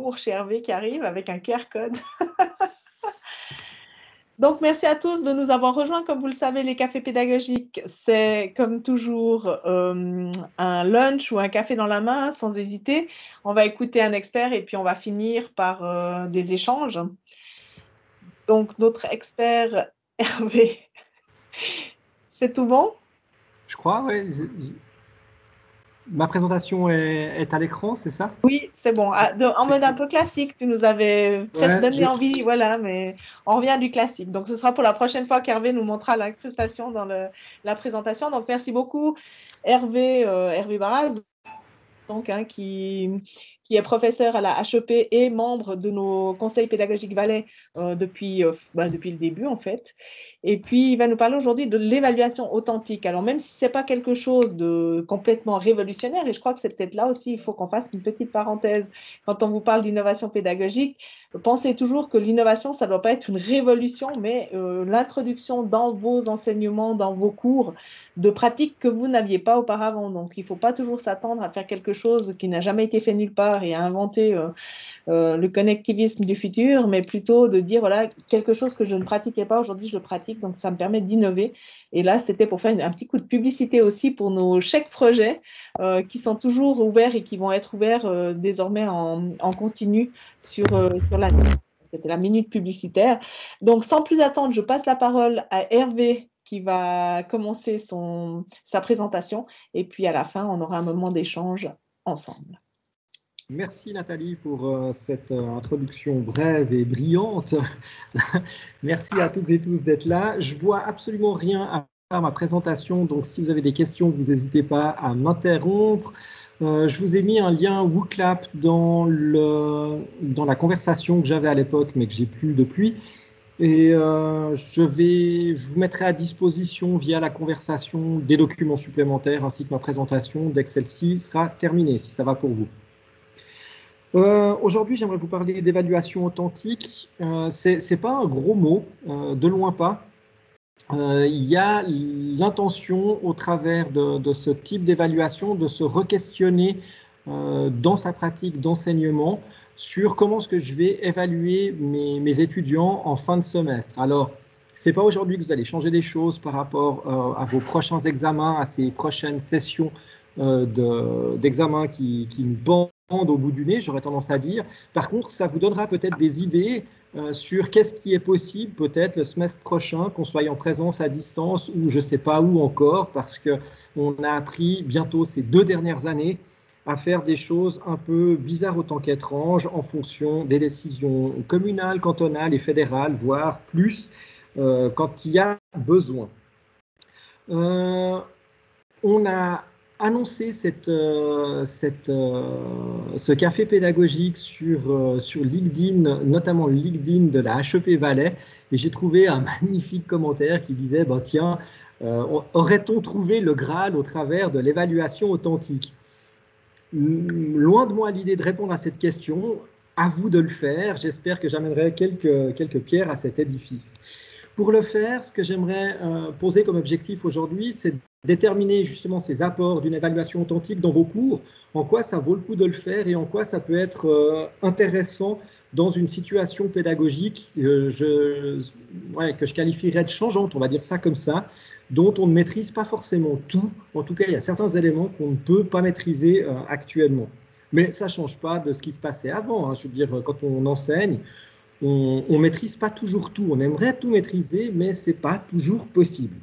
cours chez Hervé qui arrive avec un QR code. Donc, merci à tous de nous avoir rejoints. Comme vous le savez, les cafés pédagogiques, c'est comme toujours un lunch ou un café dans la main, sans hésiter. On va écouter un expert et puis on va finir par des échanges. Donc, notre expert, Hervé, c'est tout bon? Je crois, oui. Ma présentation est à l'écran, c'est ça? Oui, c'est bon. En mode un peu classique, tu nous avais peut-être Ouais, donné envie, voilà, mais on revient du classique. Donc, ce sera pour la prochaine fois qu'Hervé nous montrera l'incrustation dans la présentation. Donc, merci beaucoup, Hervé Barral, donc, qui est professeur à la HEP et membre de nos conseils pédagogiques Valais depuis le début, en fait. Et puis, il va nous parler aujourd'hui de l'évaluation authentique. Alors, même si ce n'est pas quelque chose de complètement révolutionnaire, et je crois que c'est peut-être là aussi, il faut qu'on fasse une petite parenthèse. Quand on vous parle d'innovation pédagogique, pensez toujours que l'innovation, ça ne doit pas être une révolution, mais l'introduction dans vos enseignements, dans vos cours, de pratiques que vous n'aviez pas auparavant. Donc, il ne faut pas toujours s'attendre à faire quelque chose qui n'a jamais été fait nulle part et à inventer le connectivisme du futur, mais plutôt de dire, voilà, quelque chose que je ne pratiquais pas, aujourd'hui, je le pratique, donc ça me permet d'innover. Et là, c'était pour faire un petit coup de publicité aussi pour nos chèques projets qui sont toujours ouverts et qui vont être ouverts désormais en continu sur l'année. C'était la minute publicitaire. Donc, sans plus attendre, je passe la parole à Hervé qui va commencer sa présentation. Et puis, à la fin, on aura un moment d'échange ensemble. merci Nathalie pour cette introduction brève et brillante. Merci à toutes et tous d'être là. Je vois absolument rien à faire ma présentation, donc si vous avez des questions, vous n'hésitez pas à m'interrompre. Je vous ai mis un lien WooClap dans la conversation que j'avais à l'époque, mais que j'ai plus depuis. Et je vous mettrai à disposition via la conversation des documents supplémentaires ainsi que ma présentation dès que celle-ci sera terminée, si ça va pour vous. Aujourd'hui, j'aimerais vous parler d'évaluation authentique. C'est pas un gros mot, de loin pas. Il y a l'intention au travers de ce type d'évaluation de se re-questionner dans sa pratique d'enseignement sur comment est-ce que je vais évaluer mes étudiants en fin de semestre. Alors, c'est pas aujourd'hui que vous allez changer les choses par rapport à vos prochains examens, à ces prochaines sessions d'examen qui me pendent au bout du nez, j'aurais tendance à dire. Par contre, ça vous donnera peut-être des idées sur qu'est-ce qui est possible peut-être le semestre prochain, qu'on soit en présence à distance ou je ne sais pas où encore, parce qu'on a appris bientôt ces 2 dernières années à faire des choses un peu bizarres autant qu'étranges en fonction des décisions communales, cantonales et fédérales, voire plus quand il y a besoin. On a annoncé ce café pédagogique sur LinkedIn, notamment LinkedIn de la HEP Valais, et j'ai trouvé un magnifique commentaire qui disait bah, tiens, aurait-on trouvé le Graal au travers de l'évaluation authentique? Loin de moi l'idée de répondre à cette question, à vous de le faire, j'espère que j'amènerai quelques pierres à cet édifice. Pour le faire, ce que j'aimerais poser comme objectif aujourd'hui, c'est de déterminer justement ces apports d'une évaluation authentique dans vos cours, en quoi ça vaut le coup de le faire et en quoi ça peut être intéressant dans une situation pédagogique que je qualifierais de changeante, on va dire ça comme ça, dont on ne maîtrise pas forcément tout. En tout cas, il y a certains éléments qu'on ne peut pas maîtriser actuellement. Mais ça ne change pas de ce qui se passait avant. Je veux dire, quand on enseigne, on ne maîtrise pas toujours tout. On aimerait tout maîtriser, mais ce n'est pas toujours possible.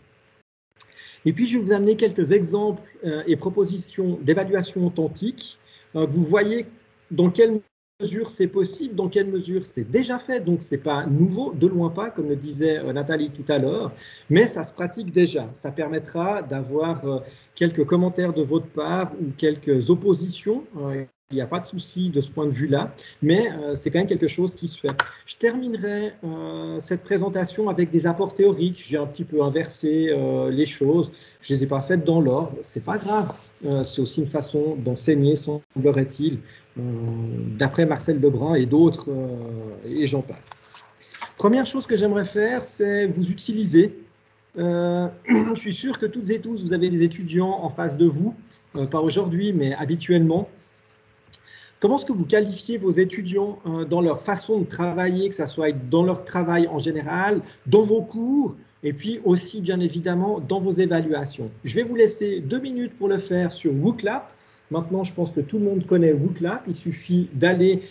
Et puis, je vais vous amener quelques exemples et propositions d'évaluation authentique. Vous voyez dans quelle mesure c'est possible, dans quelle mesure c'est déjà fait. Donc, ce n'est pas nouveau, de loin pas, comme le disait Nathalie tout à l'heure, mais ça se pratique déjà. Ça permettra d'avoir quelques commentaires de votre part ou quelques oppositions. Il n'y a pas de souci de ce point de vue-là, mais c'est quand même quelque chose qui se fait. Je terminerai cette présentation avec des apports théoriques. J'ai un petit peu inversé les choses. Je ne les ai pas faites dans l'ordre. Ce n'est pas grave. C'est aussi une façon d'enseigner, semblerait-il, d'après Marcel Lebrun et d'autres, et j'en passe. Première chose que j'aimerais faire, c'est vous utiliser. Je suis sûr que toutes et tous, vous avez des étudiants en face de vous, pas aujourd'hui, mais habituellement. comment est-ce que vous qualifiez vos étudiants dans leur façon de travailler, que ce soit dans leur travail en général, dans vos cours, et puis aussi, bien évidemment, dans vos évaluations? Je vais vous laisser 2 minutes pour le faire sur WooClap. Maintenant, je pense que tout le monde connaît WooClap. Il suffit d'aller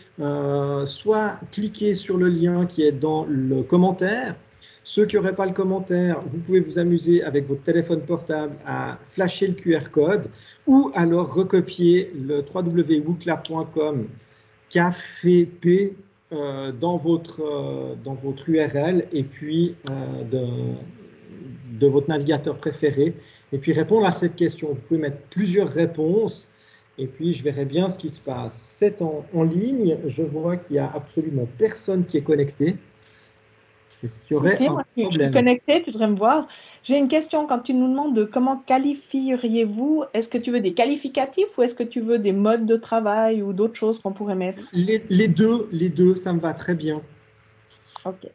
soit cliquer sur le lien qui est dans le commentaire. Ceux qui n'auraient pas le commentaire, vous pouvez vous amuser avec votre téléphone portable à flasher le QR code ou alors recopier le www.wooclap.com KFP dans votre URL et puis de votre navigateur préféré et puis répondre à cette question. Vous pouvez mettre plusieurs réponses et puis je verrai bien ce qui se passe. C'est en ligne, je vois qu'il n'y a absolument personne qui est connecté. Est-ce qu'il y aurait un moi, je suis problème? connectée, tu devrais me voir. J'ai une question. Quand tu nous demandes de comment qualifieriez-vous, est-ce que tu veux des qualificatifs ou est-ce que tu veux des modes de travail ou d'autres choses qu'on pourrait mettre? Les deux, ça me va très bien. Ok.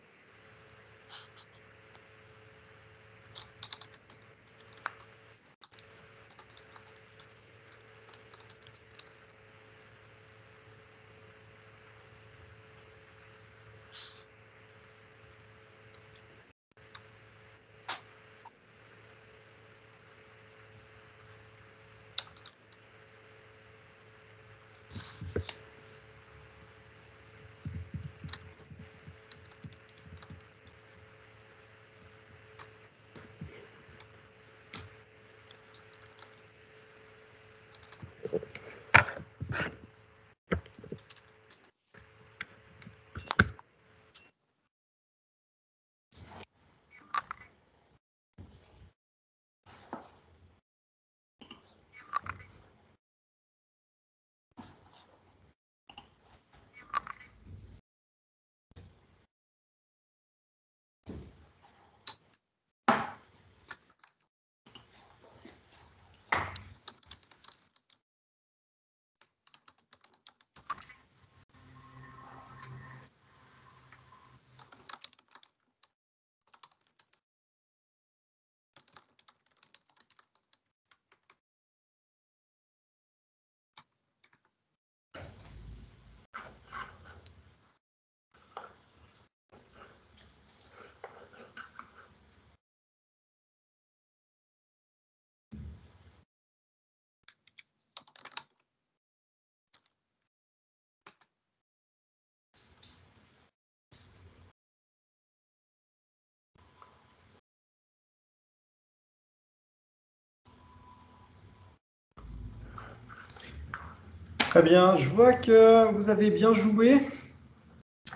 Très bien, je vois que vous avez bien joué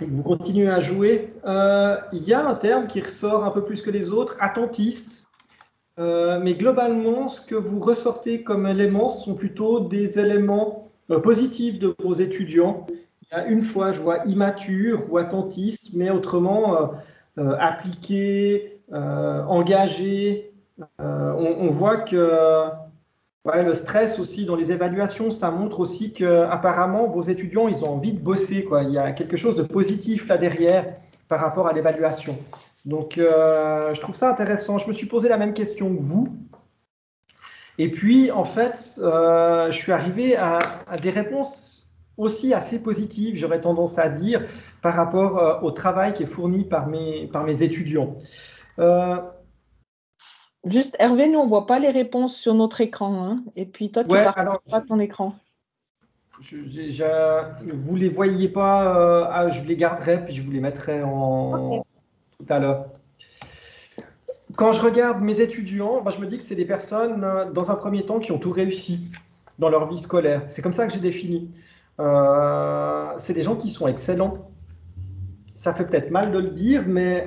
et que vous continuez à jouer. Il y a un terme qui ressort un peu plus que les autres, attentiste. Mais globalement, ce que vous ressortez comme éléments, ce sont plutôt des éléments positifs de vos étudiants. Il y a une fois, je vois immature ou attentiste, mais autrement appliqué, engagé. On voit que ouais, le stress aussi dans les évaluations, ça montre aussi que apparemment vos étudiants, ils ont envie de bosser, quoi. Il y a quelque chose de positif là derrière par rapport à l'évaluation. Donc, je trouve ça intéressant. Je me suis posé la même question que vous. Et puis, en fait, je suis arrivé à des réponses aussi assez positives, j'aurais tendance à dire, par rapport au travail qui est fourni par mes étudiants. Juste, Hervé, nous, on ne voit pas les réponses sur notre écran, hein. Et puis, toi, tu Ouais, partages alors, pas ton écran. vous ne les voyez pas, je les garderai, puis je vous les mettrai Ok. tout à l'heure. Quand je regarde mes étudiants, je me dis que c'est des personnes, dans un premier temps, qui ont tout réussi dans leur vie scolaire. C'est comme ça que j'ai défini. C'est des gens qui sont excellents. Ça fait peut-être mal de le dire, mais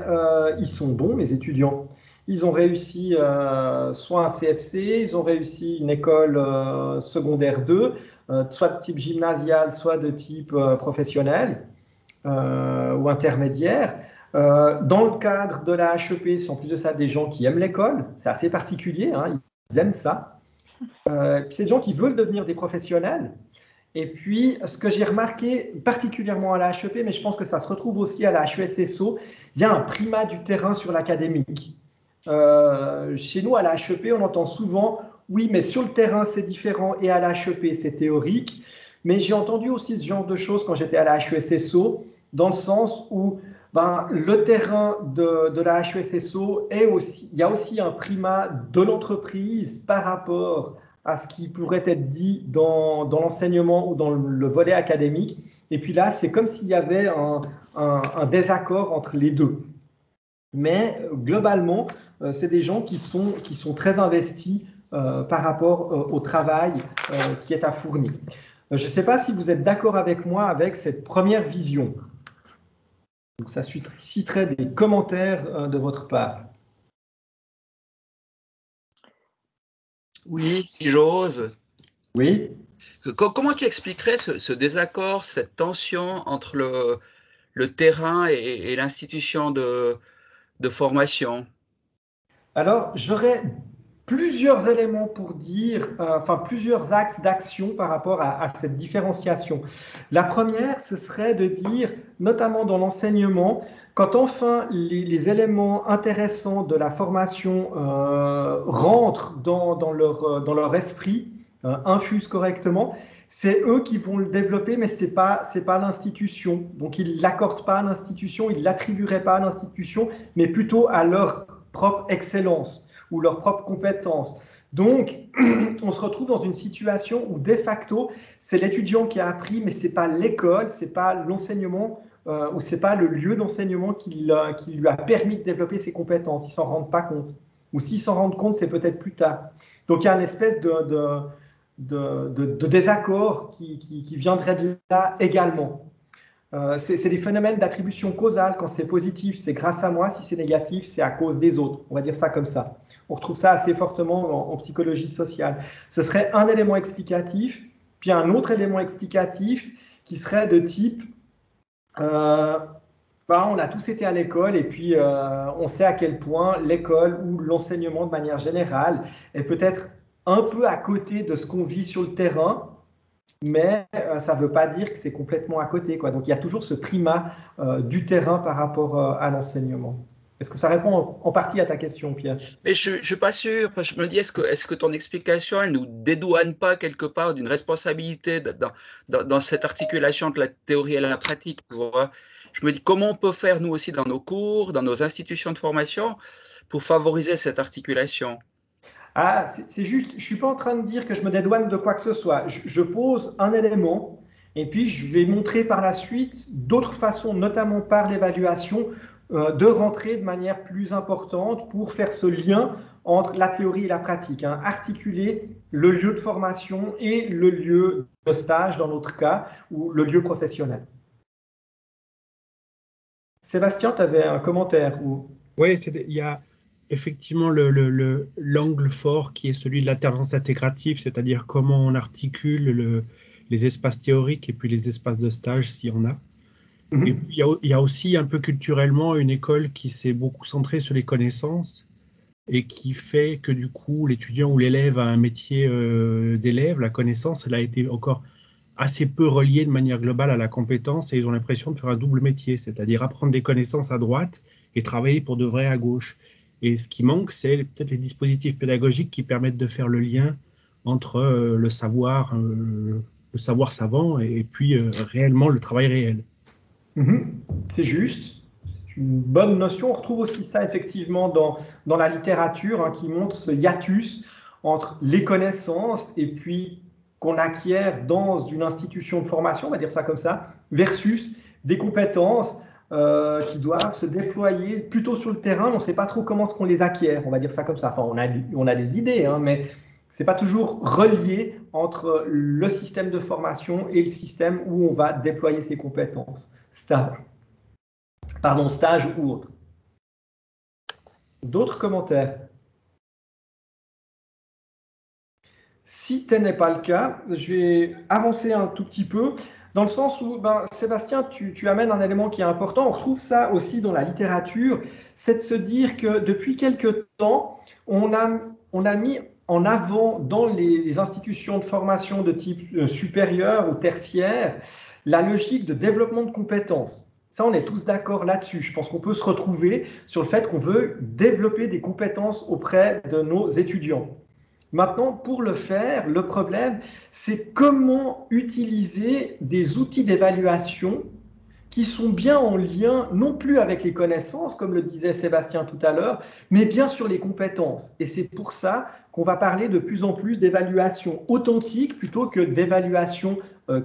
ils sont bons, mes étudiants. Ils ont réussi soit un CFC, ils ont réussi une école secondaire 2, soit de type gymnasial, soit de type professionnel ou intermédiaire. Dans le cadre de la HEP, c'est en plus de ça des gens qui aiment l'école. C'est assez particulier, hein, ils aiment ça. Puis c'est des gens qui veulent devenir des professionnels. Et puis, ce que j'ai remarqué particulièrement à la HEP, mais je pense que ça se retrouve aussi à la HESSO, il y a un primat du terrain sur l'académique. Chez nous, à la HEP, on entend souvent, oui, mais sur le terrain, c'est différent et à la HEP, c'est théorique. mais j'ai entendu aussi ce genre de choses quand j'étais à la HESSO, dans le sens où le terrain de la HESSO il y a aussi un primat de l'entreprise par rapport à ce qui pourrait être dit dans l'enseignement ou dans le volet académique. Et puis là, c'est comme s'il y avait un désaccord entre les deux. Mais globalement, c'est des gens qui sont très investis par rapport au travail qui est à fournir. Je ne sais pas si vous êtes d'accord avec moi avec cette première vision. Donc, ça susciterait des commentaires de votre part. Oui, si j'ose. Oui. Comment tu expliquerais ce désaccord, cette tension entre le terrain et l'institution de formation? Alors, j'aurais plusieurs éléments pour dire, plusieurs axes d'action par rapport à cette différenciation. La première, ce serait de dire, notamment dans l'enseignement, quand enfin les éléments intéressants de la formation rentrent dans leur esprit, infusent correctement, c'est eux qui vont le développer, mais c'est pas l'institution. Donc, ils ne l'accordent pas à l'institution, ils ne l'attribueraient pas à l'institution, mais plutôt à leur propre excellence ou leurs propres compétences. Donc, on se retrouve dans une situation où, de facto, c'est l'étudiant qui a appris, mais ce n'est pas l'école, ce n'est pas l'enseignement ou ce n'est pas le lieu d'enseignement qui lui a permis de développer ses compétences. Ils ne s'en rendent pas compte. Ou s'ils s'en rendent compte, c'est peut-être plus tard. Donc, il y a une espèce de désaccord qui viendrait de là également. C'est des phénomènes d'attribution causale. Quand c'est positif, c'est grâce à moi. Si c'est négatif, c'est à cause des autres. On va dire ça comme ça. On retrouve ça assez fortement en psychologie sociale. Ce serait un élément explicatif, puis un autre élément explicatif qui serait de type on a tous été à l'école et puis on sait à quel point l'école ou l'enseignement de manière générale est peut-être un peu à côté de ce qu'on vit sur le terrain, mais ça ne veut pas dire que c'est complètement à côté, quoi. Donc, il y a toujours ce primat du terrain par rapport à l'enseignement. Est-ce que ça répond en partie à ta question, Pierre? Mais je ne suis pas sûr. Je me dis, est-ce que ton explication, elle ne nous dédouane pas quelque part d'une responsabilité dans cette articulation entre la théorie et la pratique, tu vois? Je me dis, comment on peut faire, nous aussi, dans nos cours, dans nos institutions de formation, pour favoriser cette articulation? Ah, c'est juste, je ne suis pas en train de dire que je me dédouane de quoi que ce soit. Je pose un élément et puis je vais montrer par la suite d'autres façons, notamment par l'évaluation, de rentrer de manière plus importante pour faire ce lien entre la théorie et la pratique, hein, articuler le lieu de formation et le lieu de stage, dans notre cas, ou le lieu professionnel. Sébastien, tu avais un commentaire ou... Oui, il y a effectivement l'angle fort qui est celui de l'alternance intégrative, c'est-à-dire comment on articule les espaces théoriques et puis les espaces de stage s'il y en a. Et puis, il y a aussi un peu culturellement une école qui s'est beaucoup centrée sur les connaissances et qui fait que du coup l'étudiant ou l'élève a un métier d'élève, la connaissance, elle a été encore assez peu reliée de manière globale à la compétence et ils ont l'impression de faire un double métier, c'est-à-dire apprendre des connaissances à droite et travailler pour de vrai à gauche. Et ce qui manque, c'est peut-être les dispositifs pédagogiques qui permettent de faire le lien entre le savoir savant et puis réellement le travail réel. C'est juste, c'est une bonne notion. On retrouve aussi ça effectivement dans la littérature, hein, qui montre ce hiatus entre les connaissances et puis qu'on acquiert dans une institution de formation, on va dire ça comme ça, versus des compétences qui doivent se déployer plutôt sur le terrain. On ne sait pas trop comment est-ce qu'on les acquiert, on va dire ça comme ça. Enfin, on a des idées, hein, mais ce n'est pas toujours relié entre le système de formation et le système où on va déployer ses compétences. Stage ou autre. D'autres commentaires? Si tel n'est pas le cas, je vais avancer un tout petit peu, dans le sens où, Sébastien, tu amènes un élément qui est important. On retrouve ça aussi dans la littérature, c'est de se dire que depuis quelque temps, on a mis en avant dans les institutions de formation de type supérieur ou tertiaire la logique de développement de compétences. Ça, on est tous d'accord là-dessus. Je pense qu'on peut se retrouver sur le fait qu'on veut développer des compétences auprès de nos étudiants. Maintenant, pour le faire, le problème, c'est comment utiliser des outils d'évaluation qui sont bien en lien, non plus avec les connaissances, comme le disait Sébastien tout à l'heure, mais bien sur les compétences. Et c'est pour ça qu'on va parler de plus en plus d'évaluation authentique plutôt que d'évaluation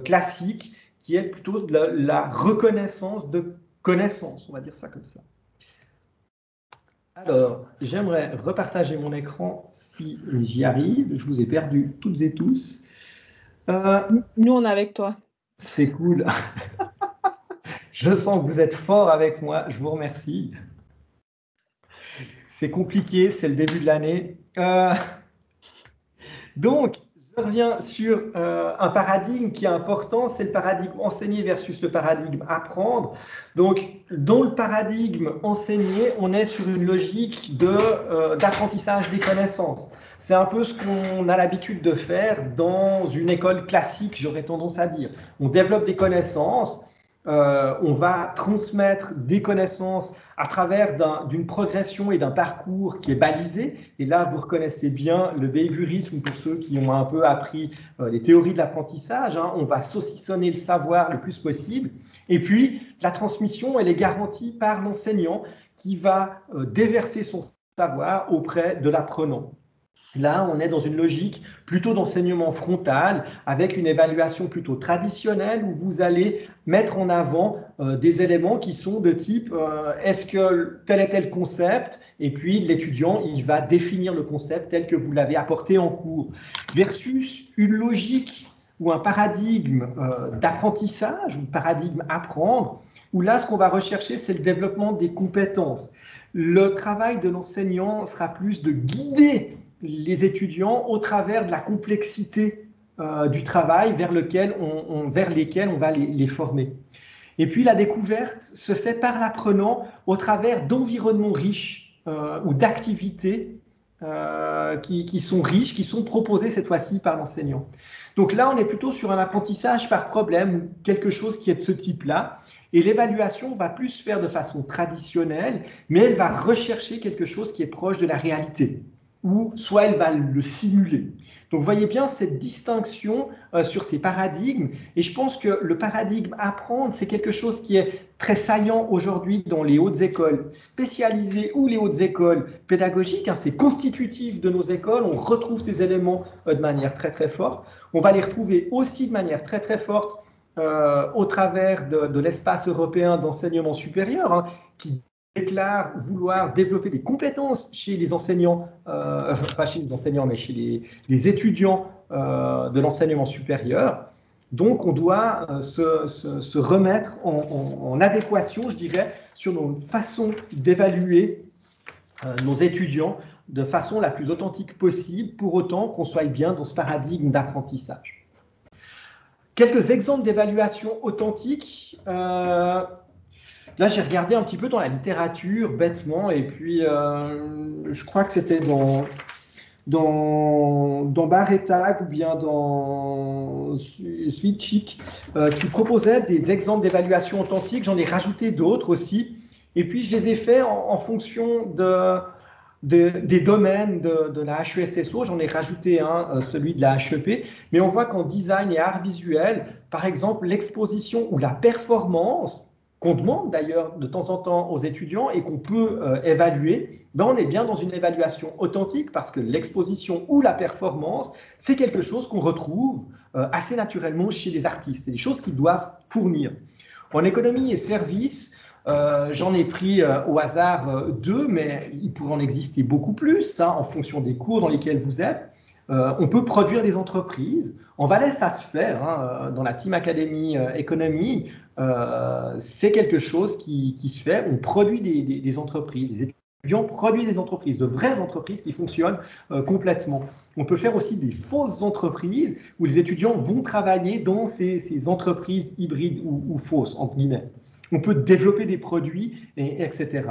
classique, qui est plutôt de la reconnaissance de connaissances, on va dire ça comme ça. Alors, j'aimerais repartager mon écran si j'y arrive. Je vous ai perdu toutes et tous. Nous, on est avec toi. C'est cool. Je sens que vous êtes fort avec moi. Je vous remercie. C'est compliqué, c'est le début de l'année. Donc, je reviens sur un paradigme qui est important, c'est le paradigme enseigner versus le paradigme apprendre. Donc, dans le paradigme enseigner, on est sur une logique d'apprentissage des connaissances. C'est un peu ce qu'on a l'habitude de faire dans une école classique, j'aurais tendance à dire. On développe des connaissances, on va transmettre des connaissances à travers d'une progression et d'un parcours qui est balisé. Et là, vous reconnaissez bien le behaviorisme pour ceux qui ont un peu appris les théories de l'apprentissage. Hein. On va saucissonner le savoir le plus possible. Et puis, la transmission, elle est garantie par l'enseignant qui va déverser son savoir auprès de l'apprenant. Là, on est dans une logique plutôt d'enseignement frontal, avec une évaluation plutôt traditionnelle où vous allez mettre en avant des éléments qui sont de type est-ce que tel est tel concept, et puis l'étudiant, il va définir le concept tel que vous l'avez apporté en cours, versus une logique ou un paradigme d'apprentissage, ou paradigme apprendre, où là, ce qu'on va rechercher, c'est le développement des compétences. Le travail de l'enseignant sera plus de guider les étudiants au travers de la complexité du travail vers lesquels on va les former. Et puis la découverte se fait par l'apprenant au travers d'environnements riches ou d'activités qui sont riches, qui sont proposées cette fois-ci par l'enseignant. Donc là, on est plutôt sur un apprentissage par problème ou quelque chose qui est de ce type-là. Et l'évaluation va plus se faire de façon traditionnelle, mais elle va rechercher quelque chose qui est proche de la réalité, ou soit elle va le simuler. Donc, vous voyez bien cette distinction sur ces paradigmes. Et je pense que le paradigme apprendre, c'est quelque chose qui est très saillant aujourd'hui dans les hautes écoles spécialisées ou les hautes écoles pédagogiques. Hein, c'est constitutif de nos écoles. On retrouve ces éléments de manière très, très forte. On va les retrouver aussi de manière très, très forte au travers de l'espace européen d'enseignement supérieur, hein, qui déclare vouloir développer des compétences chez les enseignants, pas chez les enseignants, mais chez les étudiants de l'enseignement supérieur. Donc, on doit se remettre en adéquation, je dirais, sur nos façons d'évaluer nos étudiants de façon la plus authentique possible, pour autant qu'on soit bien dans ce paradigme d'apprentissage. Quelques exemples d'évaluation authentique. Là, j'ai regardé un petit peu dans la littérature, bêtement, et puis je crois que c'était dans Barétag ou bien dans Switchik, qui proposait des exemples d'évaluation authentique. J'en ai rajouté d'autres aussi. Et puis, je les ai faits en fonction des domaines de la HESSO. J'en ai rajouté un, celui de la HEP. Mais on voit qu'en design et art visuel, par exemple, l'exposition ou la performance, qu'on demande d'ailleurs de temps en temps aux étudiants et qu'on peut évaluer, ben on est bien dans une évaluation authentique parce que l'exposition ou la performance, c'est quelque chose qu'on retrouve assez naturellement chez les artistes. C'est des choses qu'ils doivent fournir. En économie et services, j'en ai pris au hasard deux, mais il pourrait en exister beaucoup plus, hein, en fonction des cours dans lesquels vous êtes. On peut produire des entreprises. En Valais, ça se fait, hein, dans la Team Academy économie. C'est quelque chose qui se fait. On produit des entreprises. Les étudiants produisent des entreprises, de vraies entreprises qui fonctionnent complètement. On peut faire aussi des fausses entreprises où les étudiants vont travailler dans ces entreprises hybrides ou fausses, entre guillemets. On peut développer des produits, etc.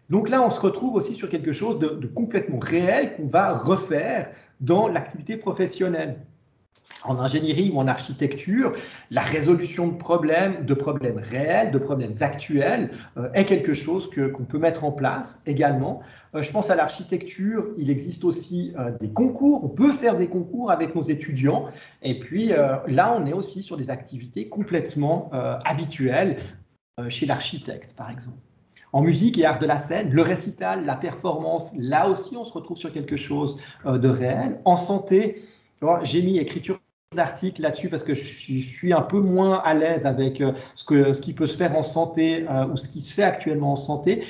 Donc là, on se retrouve aussi sur quelque chose de complètement réel qu'on va refaire dans l'activité professionnelle. en ingénierie ou en architecture, la résolution de problèmes réels, de problèmes actuels, est quelque chose qu'on peut mettre en place également. Je pense à l'architecture, il existe aussi des concours, on peut faire des concours avec nos étudiants, et puis là on est aussi sur des activités complètement habituelles chez l'architecte par exemple. En musique et art de la scène, le récital, la performance, là aussi on se retrouve sur quelque chose de réel. En santé, j'ai mis écriture d'articles là-dessus parce que je suis un peu moins à l'aise avec ce qui peut se faire en santé ou ce qui se fait actuellement en santé.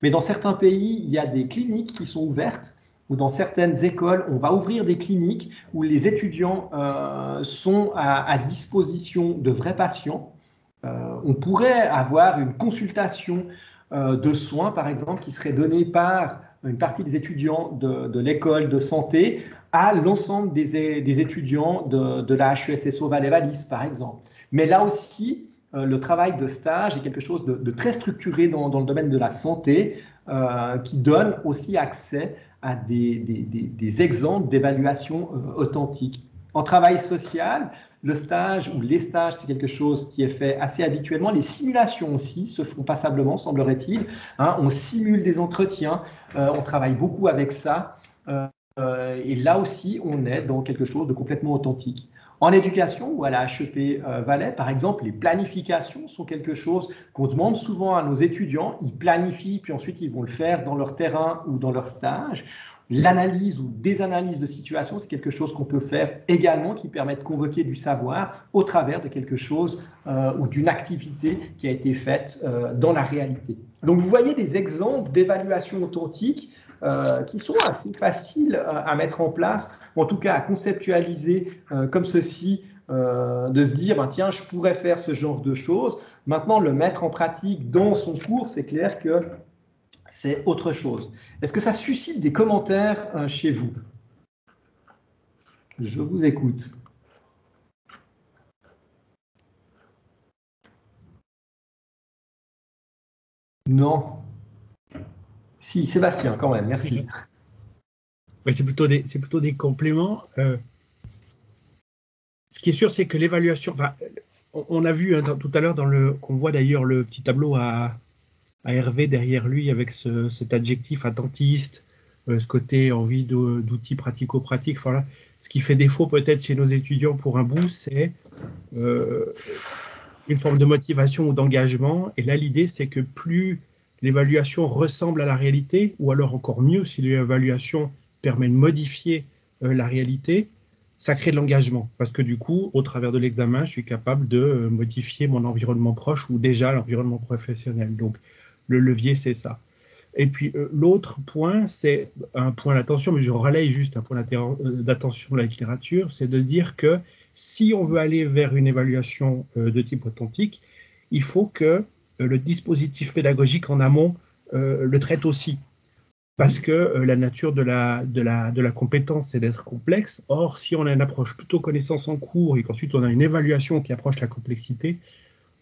Mais dans certains pays, il y a des cliniques qui sont ouvertes ou dans certaines écoles, on va ouvrir des cliniques où les étudiants sont à disposition de vrais patients. On pourrait avoir une consultation de soins, par exemple, qui serait donnée par une partie des étudiants de l'école de santé à l'ensemble des étudiants de la HESSO Valais-Wallis, par exemple. Mais là aussi, le travail de stage est quelque chose de très structuré dans le domaine de la santé, qui donne aussi accès à des exemples d'évaluation authentique. En travail social, le stage ou les stages, c'est quelque chose qui est fait assez habituellement. Les simulations aussi se font passablement, semblerait-il. On simule des entretiens, on travaille beaucoup avec ça. Et là aussi, on est dans quelque chose de complètement authentique. En éducation ou à la HEP Valais, par exemple, les planifications sont quelque chose qu'on demande souvent à nos étudiants. Ils planifient, puis ensuite ils vont le faire dans leur terrain ou dans leur stage. L'analyse ou des analyses de situation, c'est quelque chose qu'on peut faire également qui permet de convoquer du savoir au travers de quelque chose ou d'une activité qui a été faite dans la réalité. Donc vous voyez des exemples d'évaluation authentique qui sont assez faciles à mettre en place, ou en tout cas à conceptualiser comme ceci, de se dire, ben, tiens, je pourrais faire ce genre de choses. Maintenant, le mettre en pratique dans son cours, c'est clair que c'est autre chose. Est-ce que ça suscite des commentaires chez vous? Je vous écoute. Non. Si, Sébastien, quand même, merci. Ouais, c'est plutôt des compléments. Ce qui est sûr, c'est que l'évaluation, enfin, on a vu tout à l'heure, qu'on voit d'ailleurs le petit tableau à Hervé derrière lui avec cet adjectif attentiste, ce côté envie d'outils pratico-pratiques. Voilà. Ce qui fait défaut peut-être chez nos étudiants pour un bout, c'est une forme de motivation ou d'engagement. Et là, l'idée, c'est que plus l'évaluation ressemble à la réalité, ou alors encore mieux, si l'évaluation permet de modifier la réalité, ça crée de l'engagement. Parce que du coup, au travers de l'examen, je suis capable de modifier mon environnement proche ou déjà l'environnement professionnel. Donc, le levier, c'est ça. Et puis, l'autre point, c'est un point d'attention, mais je relaye juste un point d'attention de la littérature, c'est de dire que si on veut aller vers une évaluation de type authentique, il faut que le dispositif pédagogique en amont le traite aussi. Parce que la nature de la compétence, c'est d'être complexe. Or, si on a une approche plutôt connaissance en cours et qu'ensuite on a une évaluation qui approche la complexité,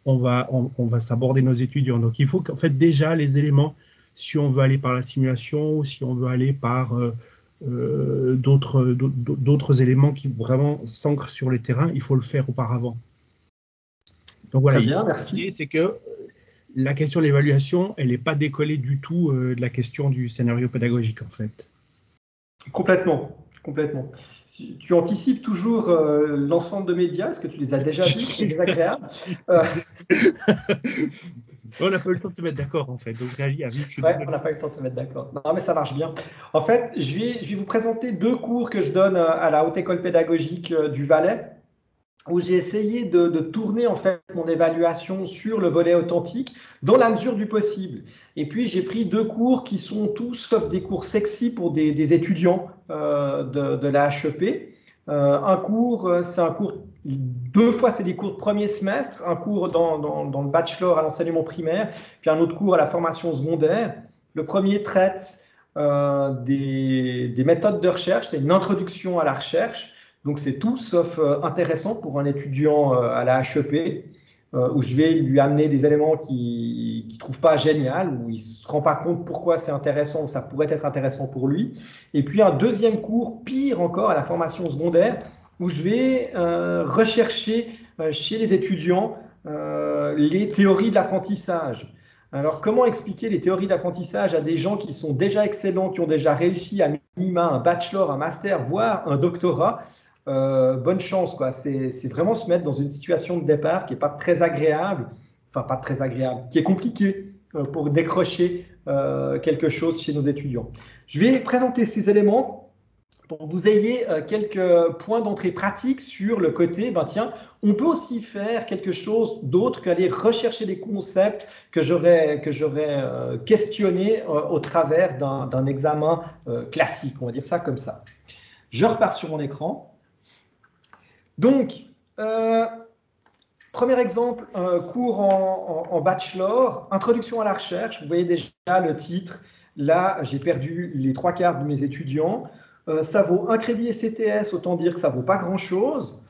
on va s'aborder nos étudiants. Donc, il faut qu'en fait, déjà, les éléments, si on veut aller par la simulation, ou si on veut aller par d'autres éléments qui vraiment s'ancrent sur le terrain, il faut le faire auparavant. Donc, voilà. Très bien, merci. L'idée, c'est que la question de l'évaluation, elle n'est pas décollée du tout de la question du scénario pédagogique, en fait. Complètement. Complètement. Tu anticipes toujours l'ensemble de médias. Est-ce que tu les as déjà vus? C'est désagréable. On n'a pas eu le temps de se mettre d'accord, en fait. Donc, je réagis à vite. Ouais, on n'a pas eu le temps de se mettre d'accord. Non, mais ça marche bien. En fait, je vais vous présenter 2 cours que je donne à la Haute École Pédagogique du Valais, où j'ai essayé de tourner en fait mon évaluation sur le volet authentique dans la mesure du possible. Et puis j'ai pris 2 cours qui sont tous sauf des cours sexy pour des étudiants de la HEP. Un cours, c'est un cours, 2 fois c'est des cours de premier semestre, un cours dans le bachelor à l'enseignement primaire, puis un autre cours à la formation secondaire. Le premier traite des méthodes de recherche, c'est une introduction à la recherche. Donc, c'est tout sauf intéressant pour un étudiant à la HEP, où je vais lui amener des éléments qu'il ne trouve pas génial, où il ne se rend pas compte pourquoi c'est intéressant, ou ça pourrait être intéressant pour lui. Et puis, un deuxième cours, pire encore, à la formation secondaire, où je vais rechercher chez les étudiants les théories de l'apprentissage. Alors, comment expliquer les théories d'apprentissage à des gens qui sont déjà excellents, qui ont déjà réussi à minima un bachelor, un master, voire un doctorat? Bonne chance, quoi. C'est vraiment se mettre dans une situation de départ qui n'est pas très agréable, enfin pas très agréable, qui est compliquée pour décrocher quelque chose chez nos étudiants. Je vais présenter ces éléments pour que vous ayez quelques points d'entrée pratiques sur le côté, ben tiens, on peut aussi faire quelque chose d'autre qu'aller rechercher des concepts que j'aurais questionnés au travers d'un examen classique, on va dire ça comme ça. Je repars sur mon écran. Donc, premier exemple, cours en bachelor, introduction à la recherche. Vous voyez déjà le titre. Là, j'ai perdu les 3/4 de mes étudiants. Ça vaut un crédit SCTS, autant dire que ça ne vaut pas grand-chose.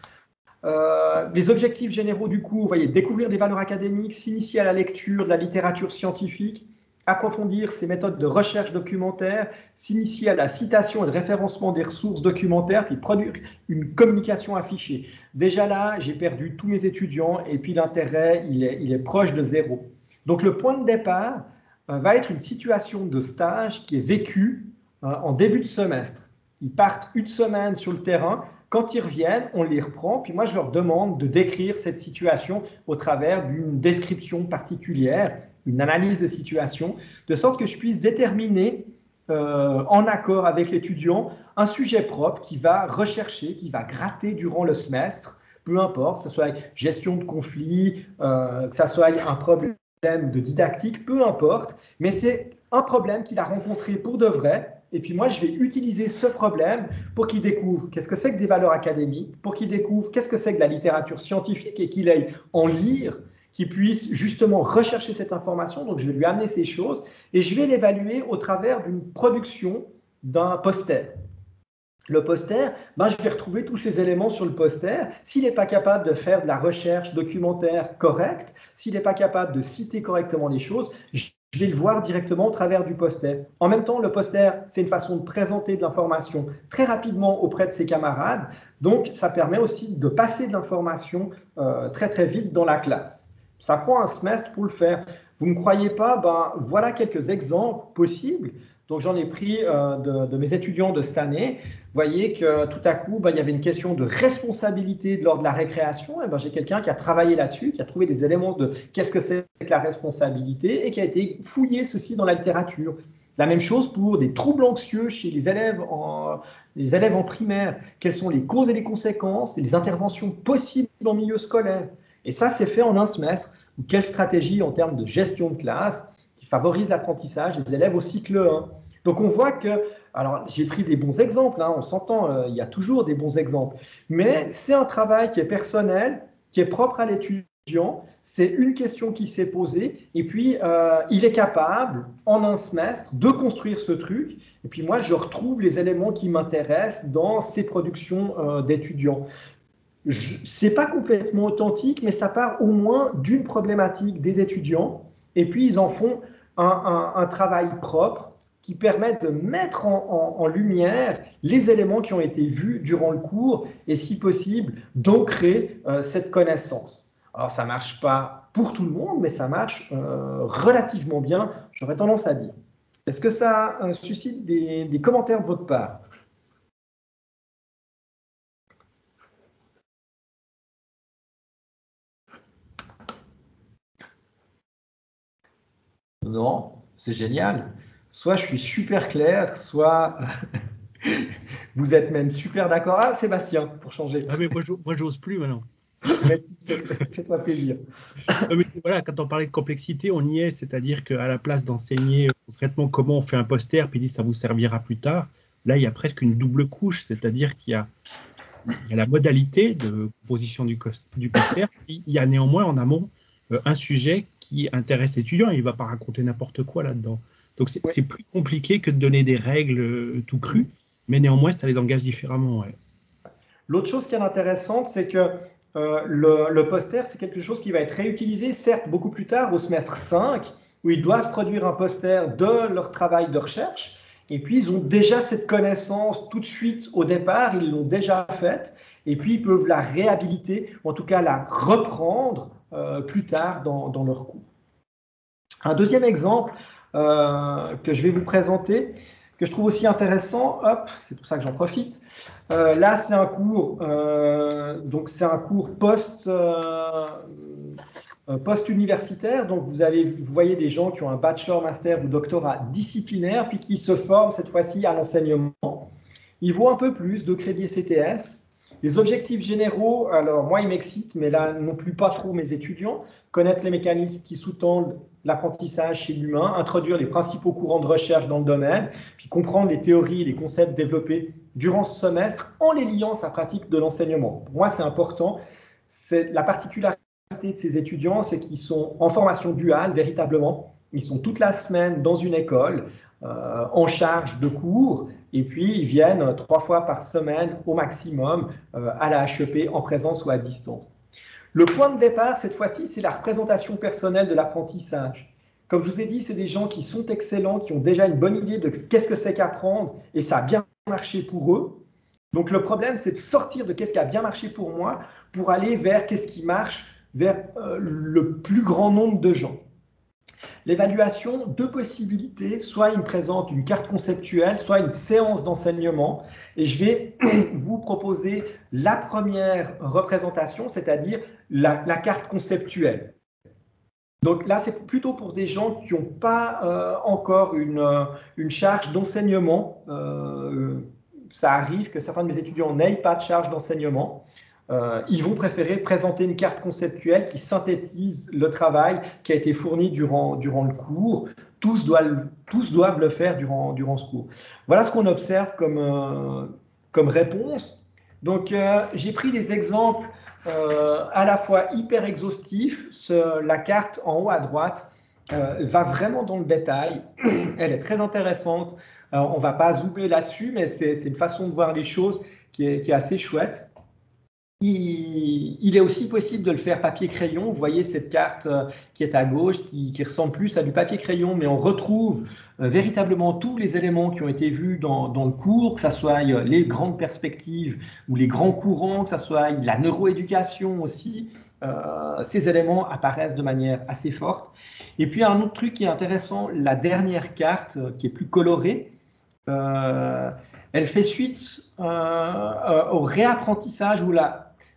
Les objectifs généraux du cours, vous voyez, découvrir des valeurs académiques, s'initier à la lecture de la littérature scientifique, approfondir ses méthodes de recherche documentaire, s'initier à la citation et le référencement des ressources documentaires, puis produire une communication affichée. Déjà là, j'ai perdu tous mes étudiants et puis l'intérêt, il est proche de zéro. Donc le point de départ va être une situation de stage qui est vécue en début de semestre. Ils partent une semaine sur le terrain. Quand ils reviennent, on les reprend. Puis moi, je leur demande de décrire cette situation au travers d'une description particulière, une analyse de situation, de sorte que je puisse déterminer, en accord avec l'étudiant, un sujet propre qui va rechercher, qui va gratter durant le semestre, peu importe, que ce soit gestion de conflit, que ce soit un problème de didactique, peu importe, mais c'est un problème qu'il a rencontré pour de vrai. Et puis moi, je vais utiliser ce problème pour qu'il découvre qu'est-ce que c'est que des valeurs académiques, pour qu'il découvre qu'est-ce que c'est que la littérature scientifique et qu'il aille en lire, qu'il puisse justement rechercher cette information. Donc, je vais lui amener ces choses et je vais l'évaluer au travers d'une production d'un poster. Le poster, ben, je vais retrouver tous ces éléments sur le poster. S'il n'est pas capable de faire de la recherche documentaire correcte, s'il n'est pas capable de citer correctement les choses, je vais le voir directement au travers du poster. En même temps, le poster, c'est une façon de présenter de l'information très rapidement auprès de ses camarades. Donc, ça permet aussi de passer de l'information très, très vite dans la classe. Ça prend un semestre pour le faire. Vous ne me croyez pas? Ben, voilà quelques exemples possibles. Donc, j'en ai pris de mes étudiants de cette année. Vous voyez que tout à coup, ben, il y avait une question de responsabilité lors de la récréation. Et ben, j'ai quelqu'un qui a travaillé là-dessus, qui a trouvé des éléments de qu'est-ce que c'est que la responsabilité et qui a été fouillé ceci dans la littérature. La même chose pour des troubles anxieux chez les élèves en primaire. Quelles sont les causes et les conséquences et les interventions possibles en milieu scolaire? Et ça, c'est fait en un semestre. Quelle stratégie en termes de gestion de classe qui favorise l'apprentissage des élèves au cycle 1. Donc, on voit que, alors j'ai pris des bons exemples, hein, on s'entend, il y a toujours des bons exemples, mais c'est un travail qui est personnel, qui est propre à l'étudiant, c'est une question qui s'est posée, et puis il est capable, en un semestre, de construire ce truc, et puis moi, je retrouve les éléments qui m'intéressent dans ces productions d'étudiants. Ce n'est pas complètement authentique, mais ça part au moins d'une problématique des étudiants, et puis ils en font un travail propre qui permet de mettre en lumière les éléments qui ont été vus durant le cours et, si possible, d'ancrer cette connaissance. Alors, ça ne marche pas pour tout le monde, mais ça marche relativement bien, j'aurais tendance à dire. Est-ce que ça suscite des commentaires de votre part? Non, c'est génial. Soit je suis super clair, soit vous êtes même super d'accord. Ah, Sébastien, pour changer. Ah, mais moi j'ose plus maintenant. Merci, fais-toi plaisir. Mais voilà, quand on parlait de complexité, on y est, c'est-à-dire qu'à la place d'enseigner concrètement comment on fait un poster, puis dit ça vous servira plus tard, là il y a presque une double couche, c'est-à-dire qu'il y a la modalité de composition du poster, il y a néanmoins en amont un sujet qui intéresse l'étudiant, il ne va pas raconter n'importe quoi là-dedans. Donc c'est plus compliqué que de donner des règles tout crues, mais néanmoins ça les engage différemment. Ouais. L'autre chose qui est intéressante, c'est que le poster, c'est quelque chose qui va être réutilisé, certes, beaucoup plus tard, au semestre 5, où ils doivent produire un poster de leur travail de recherche, et puis ils ont déjà cette connaissance tout de suite au départ, ils l'ont déjà faite, et puis ils peuvent la réhabiliter, ou en tout cas la reprendre plus tard dans leur cours. Un deuxième exemple que je vais vous présenter, que je trouve aussi intéressant, hop, c'est pour ça que j'en profite. Là, c'est un cours, donc c'est un cours post-universitaire. Donc vous voyez des gens qui ont un bachelor, master ou doctorat disciplinaire, puis qui se forment cette fois-ci à l'enseignement. Ils vaut un peu plus de crédits CTS. Les objectifs généraux, alors moi, ils m'excitent, mais là non plus pas trop mes étudiants. Connaître les mécanismes qui sous-tendent l'apprentissage chez l'humain, introduire les principaux courants de recherche dans le domaine, puis comprendre les théories et les concepts développés durant ce semestre en les liant à sa pratique de l'enseignement. Pour moi, c'est important. La particularité de ces étudiants, c'est qu'ils sont en formation duale, véritablement. Ils sont toute la semaine dans une école, en charge de cours, et puis ils viennent 3 fois par semaine au maximum à la HEP en présence ou à distance. Le point de départ, cette fois-ci, c'est la représentation personnelle de l'apprentissage. Comme je vous ai dit, c'est des gens qui sont excellents, qui ont déjà une bonne idée de qu'est-ce que c'est qu'apprendre, et ça a bien marché pour eux. Donc le problème, c'est de sortir de qu'est-ce qui a bien marché pour moi pour aller vers qu'est-ce qui marche, vers le plus grand nombre de gens. L'évaluation, 2 possibilités, soit il me présente une carte conceptuelle, soit une séance d'enseignement, et je vais vous proposer la première représentation, c'est-à-dire la carte conceptuelle. Donc là, c'est plutôt pour des gens qui n'ont pas encore une charge d'enseignement. Ça arrive que certains de mes étudiants n'aient pas de charge d'enseignement. Ils vont préférer présenter une carte conceptuelle qui synthétise le travail qui a été fourni durant le cours. Tous doivent le faire durant ce cours. Voilà ce qu'on observe comme réponse. Donc, j'ai pris des exemples à la fois hyper exhaustifs. La carte en haut à droite va vraiment dans le détail. Elle est très intéressante. On ne va pas zoomer là-dessus, mais c'est une façon de voir les choses qui est assez chouette. Il est aussi possible de le faire papier-crayon. Vous voyez cette carte qui est à gauche, qui ressemble plus à du papier-crayon, mais on retrouve véritablement tous les éléments qui ont été vus dans le cours, que ce soit les grandes perspectives ou les grands courants, que ce soit la neuroéducation aussi. Ces éléments apparaissent de manière assez forte. Et puis un autre truc qui est intéressant, la dernière carte qui est plus colorée, elle fait suite au réapprentissage ou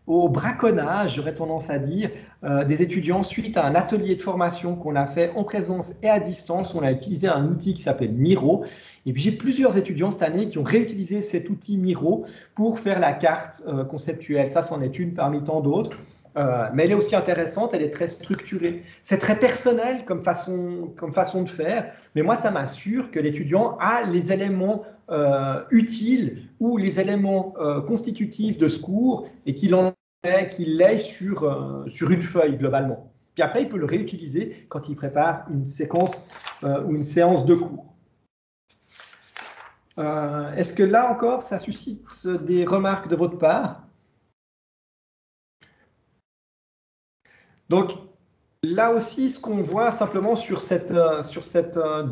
au braconnage, j'aurais tendance à dire, des étudiants suite à un atelier de formation qu'on a fait en présence et à distance. On a utilisé un outil qui s'appelle Miro. Et puis j'ai plusieurs étudiants cette année qui ont réutilisé cet outil Miro pour faire la carte conceptuelle. Ça, c'en est une parmi tant d'autres. Mais elle est aussi intéressante, elle est très structurée. C'est très personnel comme façon de faire, mais moi, ça m'assure que l'étudiant a les éléments utiles ou les éléments constitutifs de ce cours et qu'il l'ait sur une feuille globalement. Puis après, il peut le réutiliser quand il prépare une séquence ou une séance de cours. Est-ce que là encore, ça suscite des remarques de votre part ? Donc, là aussi, ce qu'on voit simplement sur cette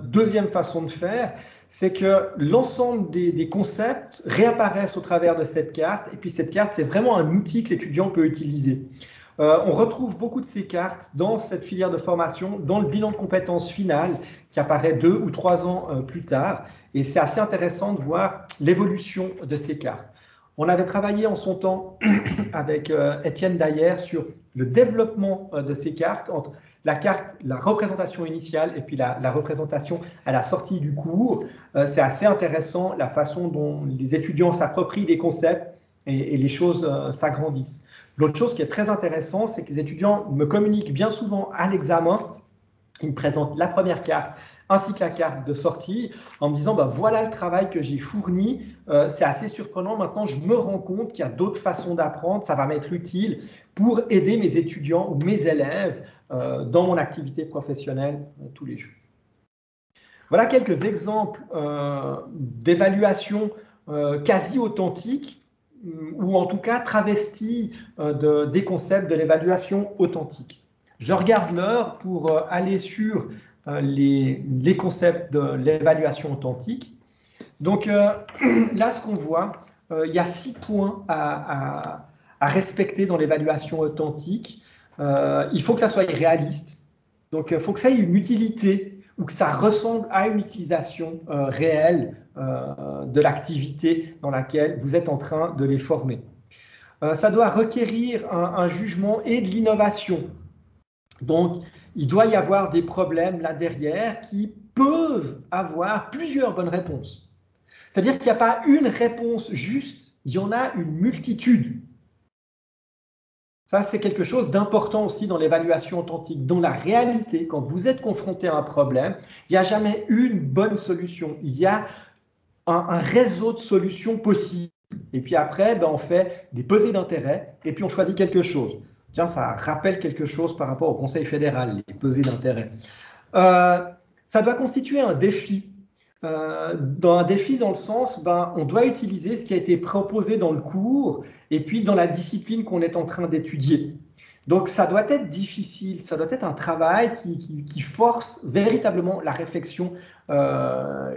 deuxième façon de faire, c'est que l'ensemble des concepts réapparaissent au travers de cette carte. Et puis, cette carte, c'est vraiment un outil que l'étudiant peut utiliser. On retrouve beaucoup de ces cartes dans cette filière de formation, dans le bilan de compétences finales qui apparaît 2 ou 3 ans plus tard. Et c'est assez intéressant de voir l'évolution de ces cartes. On avait travaillé en son temps avec Étienne Dayer sur le développement de ces cartes, entre la représentation initiale et puis la représentation à la sortie du cours. C'est assez intéressant la façon dont les étudiants s'approprient des concepts et les choses s'agrandissent. L'autre chose qui est très intéressant, c'est que les étudiants me communiquent bien souvent à l'examen. Ils me présentent la première carte ainsi que la carte de sortie, en me disant voilà le travail que j'ai fourni, c'est assez surprenant, maintenant je me rends compte qu'il y a d'autres façons d'apprendre, ça va m'être utile pour aider mes étudiants ou mes élèves dans mon activité professionnelle tous les jours. Voilà quelques exemples d'évaluation quasi authentique, ou en tout cas travestis des concepts de l'évaluation authentique. Je regarde l'heure pour aller sur les concepts de l'évaluation authentique. Donc là, ce qu'on voit, il y a 6 points à respecter dans l'évaluation authentique. Il faut que ça soit réaliste. Donc, il faut que ça ait une utilité ou que ça ressemble à une utilisation réelle de l'activité dans laquelle vous êtes en train de les former. Ça doit requérir un jugement et de l'innovation. Donc, il doit y avoir des problèmes là derrière qui peuvent avoir plusieurs bonnes réponses. C'est-à-dire qu'il n'y a pas une réponse juste, il y en a une multitude. Ça, c'est quelque chose d'important aussi dans l'évaluation authentique. Dans la réalité, quand vous êtes confronté à un problème, il n'y a jamais une bonne solution. Il y a un réseau de solutions possibles. Et puis après, on fait des pesées d'intérêt et puis on choisit quelque chose. Tiens, ça rappelle quelque chose par rapport au Conseil fédéral, les pesées d'intérêt. Ça doit constituer un défi. Dans un défi dans le sens, on doit utiliser ce qui a été proposé dans le cours et puis dans la discipline qu'on est en train d'étudier. Donc, ça doit être difficile, ça doit être un travail qui force véritablement la réflexion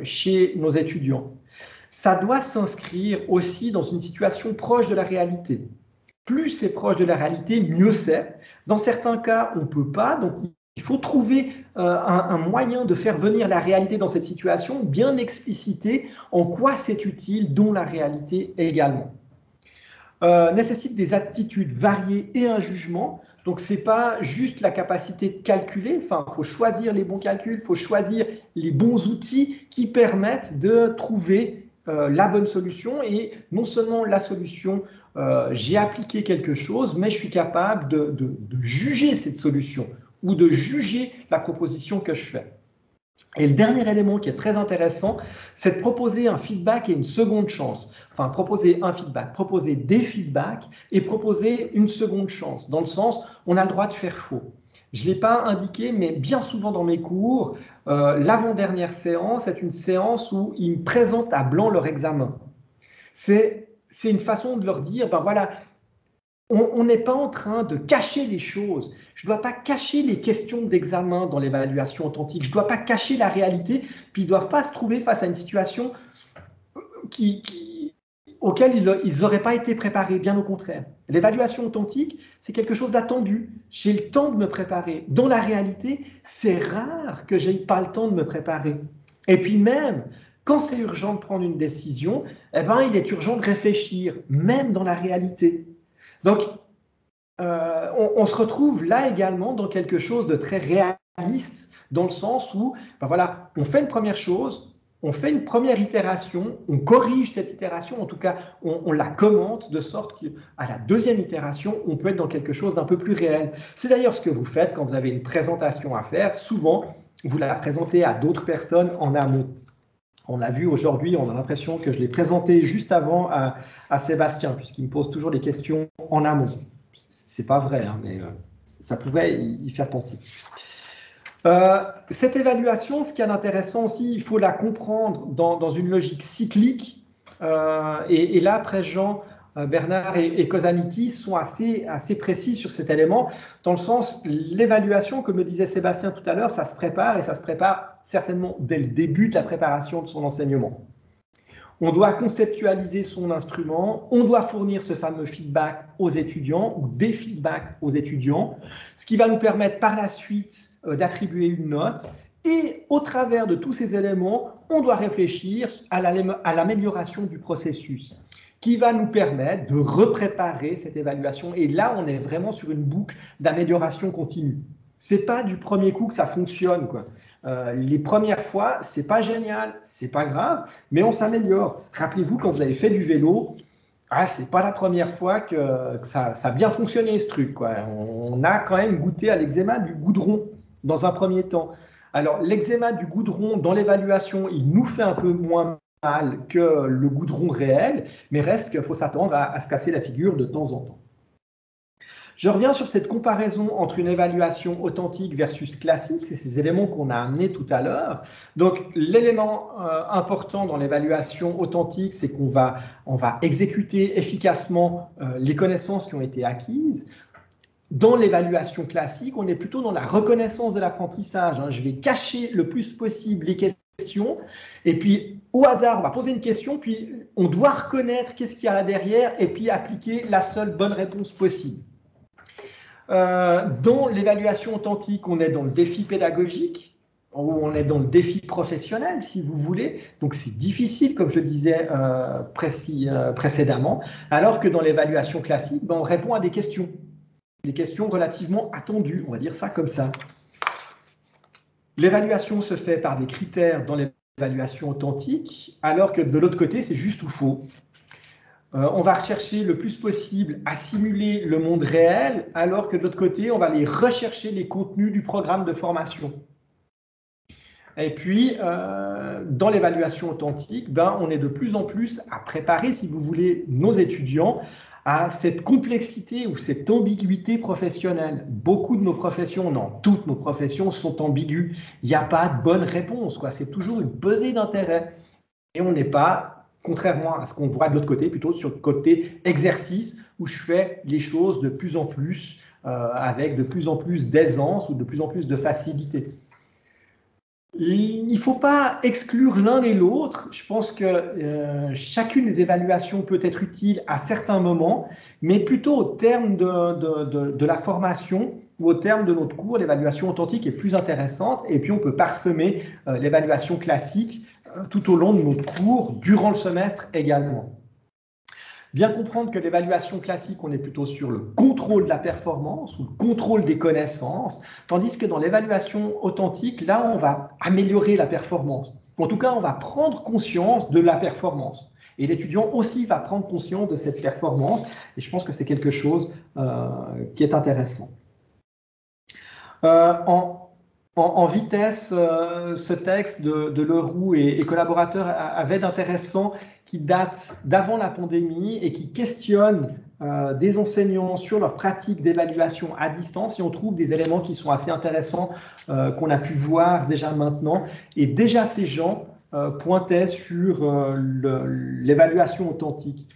chez nos étudiants. Ça doit s'inscrire aussi dans une situation proche de la réalité. Plus c'est proche de la réalité, mieux c'est. Dans certains cas, on ne peut pas, donc il faut trouver un moyen de faire venir la réalité dans cette situation, bien expliciter en quoi c'est utile, dont la réalité également. Nécessite des aptitudes variées et un jugement. Donc, ce n'est pas juste la capacité de calculer, il faut choisir les bons calculs, il faut choisir les bons outils qui permettent de trouver la bonne solution. Et non seulement la solution, j'ai appliqué quelque chose, mais je suis capable de juger cette solution ou de juger la proposition que je fais. Et le dernier élément qui est très intéressant, c'est de proposer un feedback et une seconde chance. Enfin, proposer un feedback, proposer des feedbacks et proposer une seconde chance. Dans le sens, on a le droit de faire faux. Je ne l'ai pas indiqué, mais bien souvent dans mes cours, l'avant-dernière séance est une séance où ils me présentent à blanc leur examen. C'est une façon de leur dire, voilà, on n'est pas en train de cacher les choses. Je ne dois pas cacher les questions d'examen dans l'évaluation authentique. Je ne dois pas cacher la réalité. Puis ils ne doivent pas se trouver face à une situation auquel ils n'auraient pas été préparés, bien au contraire. L'évaluation authentique, c'est quelque chose d'attendu. J'ai le temps de me préparer. Dans la réalité, c'est rare que je n'aie pas le temps de me préparer. Et puis même, quand c'est urgent de prendre une décision, il est urgent de réfléchir, même dans la réalité. Donc, on se retrouve là également dans quelque chose de très réaliste, dans le sens où, on fait une première chose, on fait une première itération, on corrige cette itération, en tout cas, on la commente de sorte qu'à la deuxième itération, on peut être dans quelque chose d'un peu plus réel. C'est d'ailleurs ce que vous faites quand vous avez une présentation à faire. Souvent, vous la présentez à d'autres personnes en amont. On l'a vu aujourd'hui, on a l'impression que je l'ai présenté juste avant à Sébastien, puisqu'il me pose toujours des questions en amont. C'est pas vrai, mais ça pouvait y faire penser. Cette évaluation, ce qui est intéressant aussi, il faut la comprendre dans une logique cyclique. Et là, après Jean, Bernard et Kozanitis sont assez précis sur cet élément, dans le sens, l'évaluation, comme le disait Sébastien tout à l'heure, ça se prépare et ça se prépare certainement dès le début de la préparation de son enseignement. On doit conceptualiser son instrument, on doit fournir ce fameux feedback aux étudiants ou des feedbacks aux étudiants, ce qui va nous permettre par la suite d'attribuer une note. Et au travers de tous ces éléments, on doit réfléchir à l'amélioration du processus, qui va nous permettre de repréparer cette évaluation. Et là, on est vraiment sur une boucle d'amélioration continue. Ce n'est pas du premier coup que ça fonctionne, quoi. Les premières fois, c'est pas génial, c'est pas grave, mais on s'améliore. Rappelez-vous, quand vous avez fait du vélo, c'est pas la première fois que ça a bien fonctionné, ce truc, quoi. On a quand même goûté à l'eczéma du goudron dans un premier temps. Alors, l'eczéma du goudron, dans l'évaluation, il nous fait un peu moins mal que le goudron réel, mais reste qu'il faut s'attendre à se casser la figure de temps en temps. Je reviens sur cette comparaison entre une évaluation authentique versus classique, c'est ces éléments qu'on a amenés tout à l'heure. Donc, l'élément important dans l'évaluation authentique, c'est qu'on va exécuter efficacement les connaissances qui ont été acquises. Dans l'évaluation classique, on est plutôt dans la reconnaissance de l'apprentissage. Je vais cacher le plus possible les questions question, et puis au hasard, on va poser une question, puis on doit reconnaître qu'est-ce qu'il y a là derrière, et puis appliquer la seule bonne réponse possible. Dans l'évaluation authentique, on est dans le défi pédagogique, ou on est dans le défi professionnel, si vous voulez. Donc, c'est difficile, comme je disais précédemment, alors que dans l'évaluation classique, on répond à des questions relativement attendues, on va dire ça comme ça. L'évaluation se fait par des critères dans l'évaluation authentique, alors que de l'autre côté, c'est juste ou faux. On va rechercher le plus possible à simuler le monde réel, alors que de l'autre côté, on va aller rechercher les contenus du programme de formation. Et puis, dans l'évaluation authentique, on est de plus en plus à préparer, si vous voulez, nos étudiants à cette complexité ou cette ambiguïté professionnelle. Beaucoup de nos professions, non, toutes nos professions sont ambiguës. Il n'y a pas de bonne réponse, quoi. C'est toujours une pesée d'intérêt. Et on n'est pas, contrairement à ce qu'on voit de l'autre côté, plutôt sur le côté exercice, où je fais les choses de plus en plus, avec de plus en plus d'aisance ou de plus en plus de facilité. Il ne faut pas exclure l'un et l'autre. Je pense que chacune des évaluations peut être utile à certains moments, mais plutôt au terme de la formation ou au terme de notre cours, l'évaluation authentique est plus intéressante, et puis on peut parsemer l'évaluation classique tout au long de notre cours, durant le semestre également. Bien comprendre que l'évaluation classique, on est plutôt sur le contrôle de la performance ou le contrôle des connaissances, tandis que dans l'évaluation authentique, là, on va améliorer la performance. En tout cas, on va prendre conscience de la performance. Et l'étudiant aussi va prendre conscience de cette performance, et je pense que c'est quelque chose qui est intéressant. En vitesse, ce texte de Leroux et collaborateurs avait d'intéressant qui date d'avant la pandémie et qui questionne des enseignants sur leur pratique d'évaluation à distance, et on trouve des éléments qui sont assez intéressants qu'on a pu voir déjà maintenant. Et déjà ces gens pointaient sur l'évaluation authentique.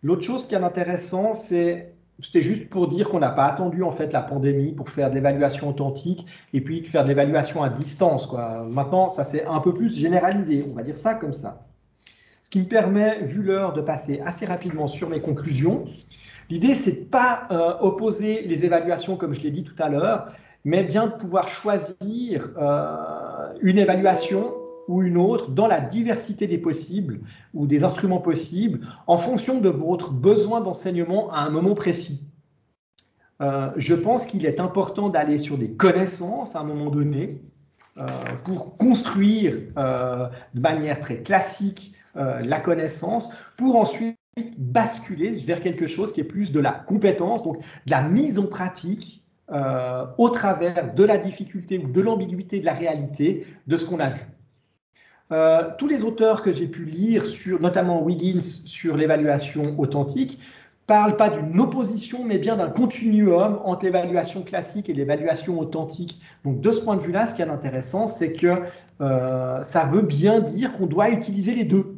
L'autre chose qui est intéressant, c'était juste pour dire qu'on n'a pas attendu en fait la pandémie pour faire de l'évaluation authentique et puis de faire de l'évaluation à distance, quoi. Maintenant, ça s'est un peu plus généralisé, on va dire ça comme ça. Ce qui me permet, vu l'heure, de passer assez rapidement sur mes conclusions. L'idée, c'est de ne pas opposer les évaluations, comme je l'ai dit tout à l'heure, mais bien de pouvoir choisir une évaluation ou une autre dans la diversité des possibles ou des instruments possibles en fonction de votre besoin d'enseignement à un moment précis. Je pense qu'il est important d'aller sur des connaissances à un moment donné pour construire de manière très classique la connaissance, pour ensuite basculer vers quelque chose qui est plus de la compétence, donc de la mise en pratique au travers de la difficulté ou de l'ambiguïté de la réalité de ce qu'on a vu. Tous les auteurs que j'ai pu lire, notamment Wiggins, sur l'évaluation authentique, parlent pas d'une opposition, mais bien d'un continuum entre l'évaluation classique et l'évaluation authentique. Donc, de ce point de vue-là, ce qui est intéressant, c'est que ça veut bien dire qu'on doit utiliser les deux.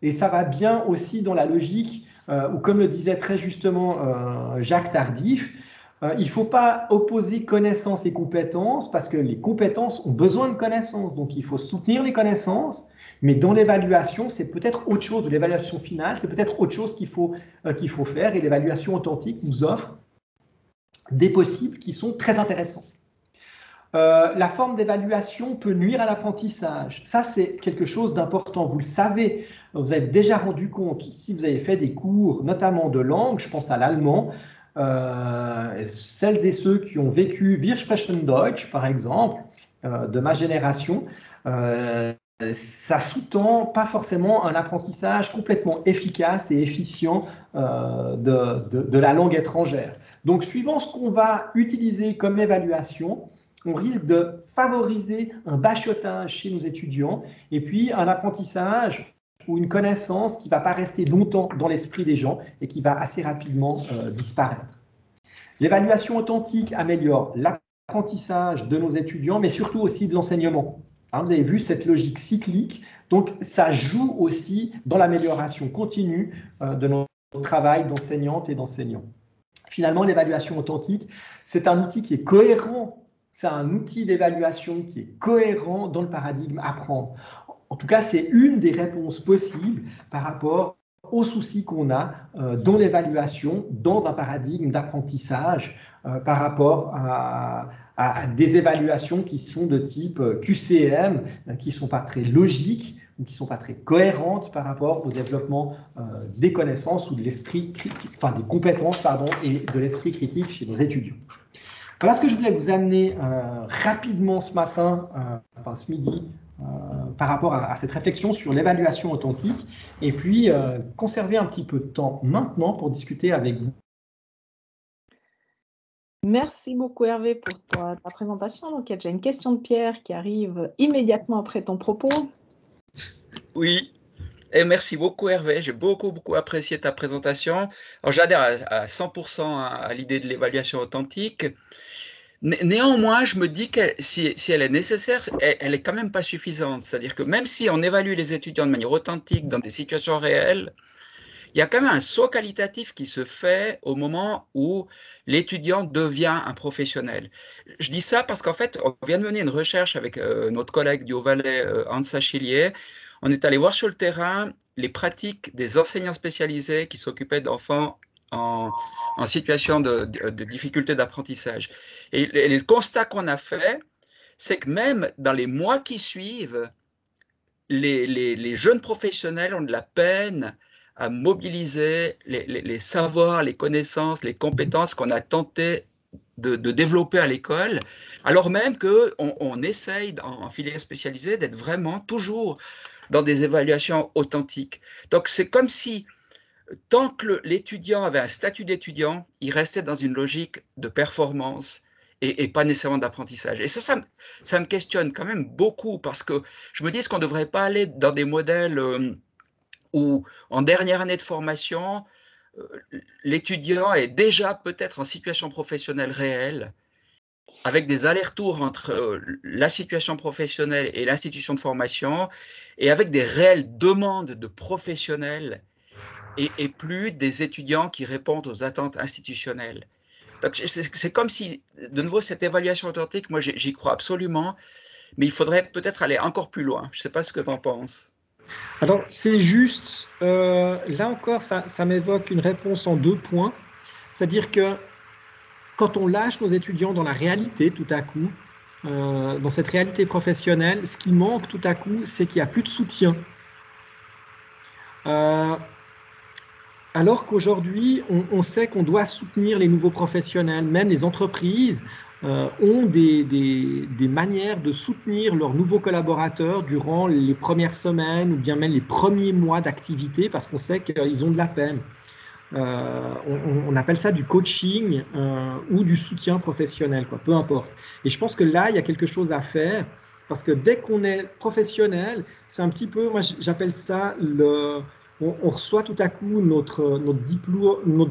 Et ça va bien aussi dans la logique, où, comme le disait très justement Jacques Tardif, il ne faut pas opposer connaissances et compétences, parce que les compétences ont besoin de connaissances. Donc, il faut soutenir les connaissances, mais dans l'évaluation, c'est peut-être autre chose. L'évaluation finale, c'est peut-être autre chose qu'il faut faire. Et l'évaluation authentique nous offre des possibles qui sont très intéressants. La forme d'évaluation peut nuire à l'apprentissage. Ça, c'est quelque chose d'important. Vous le savez, vous avez déjà rendu compte, si vous avez fait des cours, notamment de langue, je pense à l'allemand, celles et ceux qui ont vécu Wir sprechen Deutsch, par exemple, de ma génération, ça sous-tend pas forcément un apprentissage complètement efficace et efficient de la langue étrangère. Donc, suivant ce qu'on va utiliser comme évaluation, on risque de favoriser un bachotage chez nos étudiants et puis un apprentissage ou une connaissance qui ne va pas rester longtemps dans l'esprit des gens et qui va assez rapidement disparaître. L'évaluation authentique améliore l'apprentissage de nos étudiants, mais surtout aussi de l'enseignement. Vous avez vu cette logique cyclique, donc ça joue aussi dans l'amélioration continue de notre travail d'enseignantes et d'enseignants. Finalement, l'évaluation authentique, c'est un outil qui est cohérent c'est un outil d'évaluation qui est cohérent dans le paradigme apprendre. En tout cas, c'est une des réponses possibles par rapport aux soucis qu'on a dans l'évaluation, dans un paradigme d'apprentissage, par rapport à des évaluations qui sont de type QCM, qui ne sont pas très logiques ou qui ne sont pas très cohérentes par rapport au développement des connaissances ou de l'esprit critique, enfin des compétences, pardon, et de l'esprit critique chez nos étudiants. Voilà ce que je voulais vous amener rapidement ce matin, enfin ce midi, par rapport à cette réflexion sur l'évaluation authentique, et puis conserver un petit peu de temps maintenant pour discuter avec vous. Merci beaucoup Hervé pour ta présentation. Donc, il y a déjà une question de Pierre qui arrive immédiatement après ton propos. Oui, et merci beaucoup Hervé, j'ai beaucoup apprécié ta présentation. Alors j'adhère à 100% à l'idée de l'évaluation authentique. Néanmoins, je me dis que si elle est nécessaire, elle est quand même pas suffisante. C'est-à-dire que même si on évalue les étudiants de manière authentique dans des situations réelles, il y a quand même un saut qualitatif qui se fait au moment où l'étudiant devient un professionnel. Je dis ça parce qu'en fait, on vient de mener une recherche avec notre collègue du Haut-Valais, Hans Achillier. On est allé voir sur le terrain les pratiques des enseignants spécialisés qui s'occupaient d'enfants en situation de difficulté d'apprentissage. Et le constat qu'on a fait, c'est que même dans les mois qui suivent, les jeunes professionnels ont de la peine à mobiliser les savoirs, les connaissances, les compétences qu'on a tenté de développer à l'école, alors même qu'on essaye en filière spécialisée d'être vraiment toujours dans des évaluations authentiques. Donc c'est comme si tant que l'étudiant avait un statut d'étudiant, il restait dans une logique de performance et pas nécessairement d'apprentissage. Et ça me questionne quand même beaucoup parce que je me dis qu'on ne devrait pas aller dans des modèles où, en dernière année de formation, l'étudiant est déjà peut-être en situation professionnelle réelle, avec des allers-retours entre la situation professionnelle et l'institution de formation, et avec des réelles demandes de professionnels et plus des étudiants qui répondent aux attentes institutionnelles. Donc, c'est comme si, de nouveau, cette évaluation authentique, moi j'y crois absolument, mais il faudrait peut-être aller encore plus loin. Je ne sais pas ce que tu en penses. Alors, c'est juste, là encore, ça m'évoque une réponse en 2 points. C'est-à-dire que quand on lâche nos étudiants dans la réalité, tout à coup, dans cette réalité professionnelle, ce qui manque tout à coup, c'est qu'il n'y a plus de soutien. Alors qu'aujourd'hui, on sait qu'on doit soutenir les nouveaux professionnels, même les entreprises ont des manières de soutenir leurs nouveaux collaborateurs durant les premières semaines ou bien même les premiers mois d'activité parce qu'on sait qu'ils ont de la peine. On appelle ça du coaching ou du soutien professionnel, quoi, peu importe. Et je pense que là, il y a quelque chose à faire parce que dès qu'on est professionnel, c'est un petit peu, moi j'appelle ça on reçoit tout à coup notre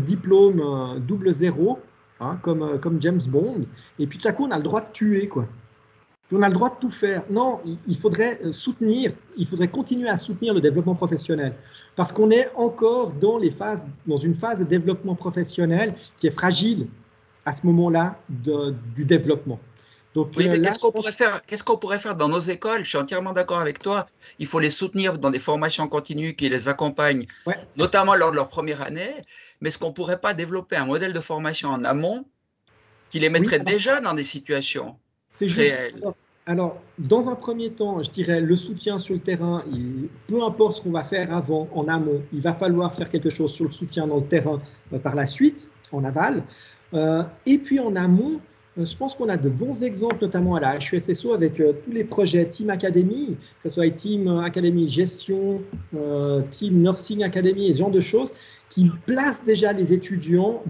diplôme 00, hein, comme James Bond, et puis tout à coup on a le droit de tuer, quoi. Puis on a le droit de tout faire. Non, il faudrait continuer à soutenir le développement professionnel, parce qu'on est encore dans une phase de développement professionnel qui est fragile à ce moment-là du développement. Donc, oui, mais qu'est-ce qu'on pourrait faire dans nos écoles? Je suis entièrement d'accord avec toi. Il faut les soutenir dans des formations continues qui les accompagnent, ouais, notamment lors de leur première année. Mais est-ce qu'on ne pourrait pas développer un modèle de formation en amont qui les mettrait déjà dans des situations réelles? Alors, dans un premier temps, je dirais le soutien sur le terrain, peu importe ce qu'on va faire avant, en amont, il va falloir faire quelque chose sur le soutien dans le terrain par la suite, en aval. Et puis en amont, je pense qu'on a de bons exemples, notamment à la HESSO, avec tous les projets Team Academy, que ce soit Team Academy Gestion, Team Nursing Academy et ce genre de choses, qui placent déjà les étudiants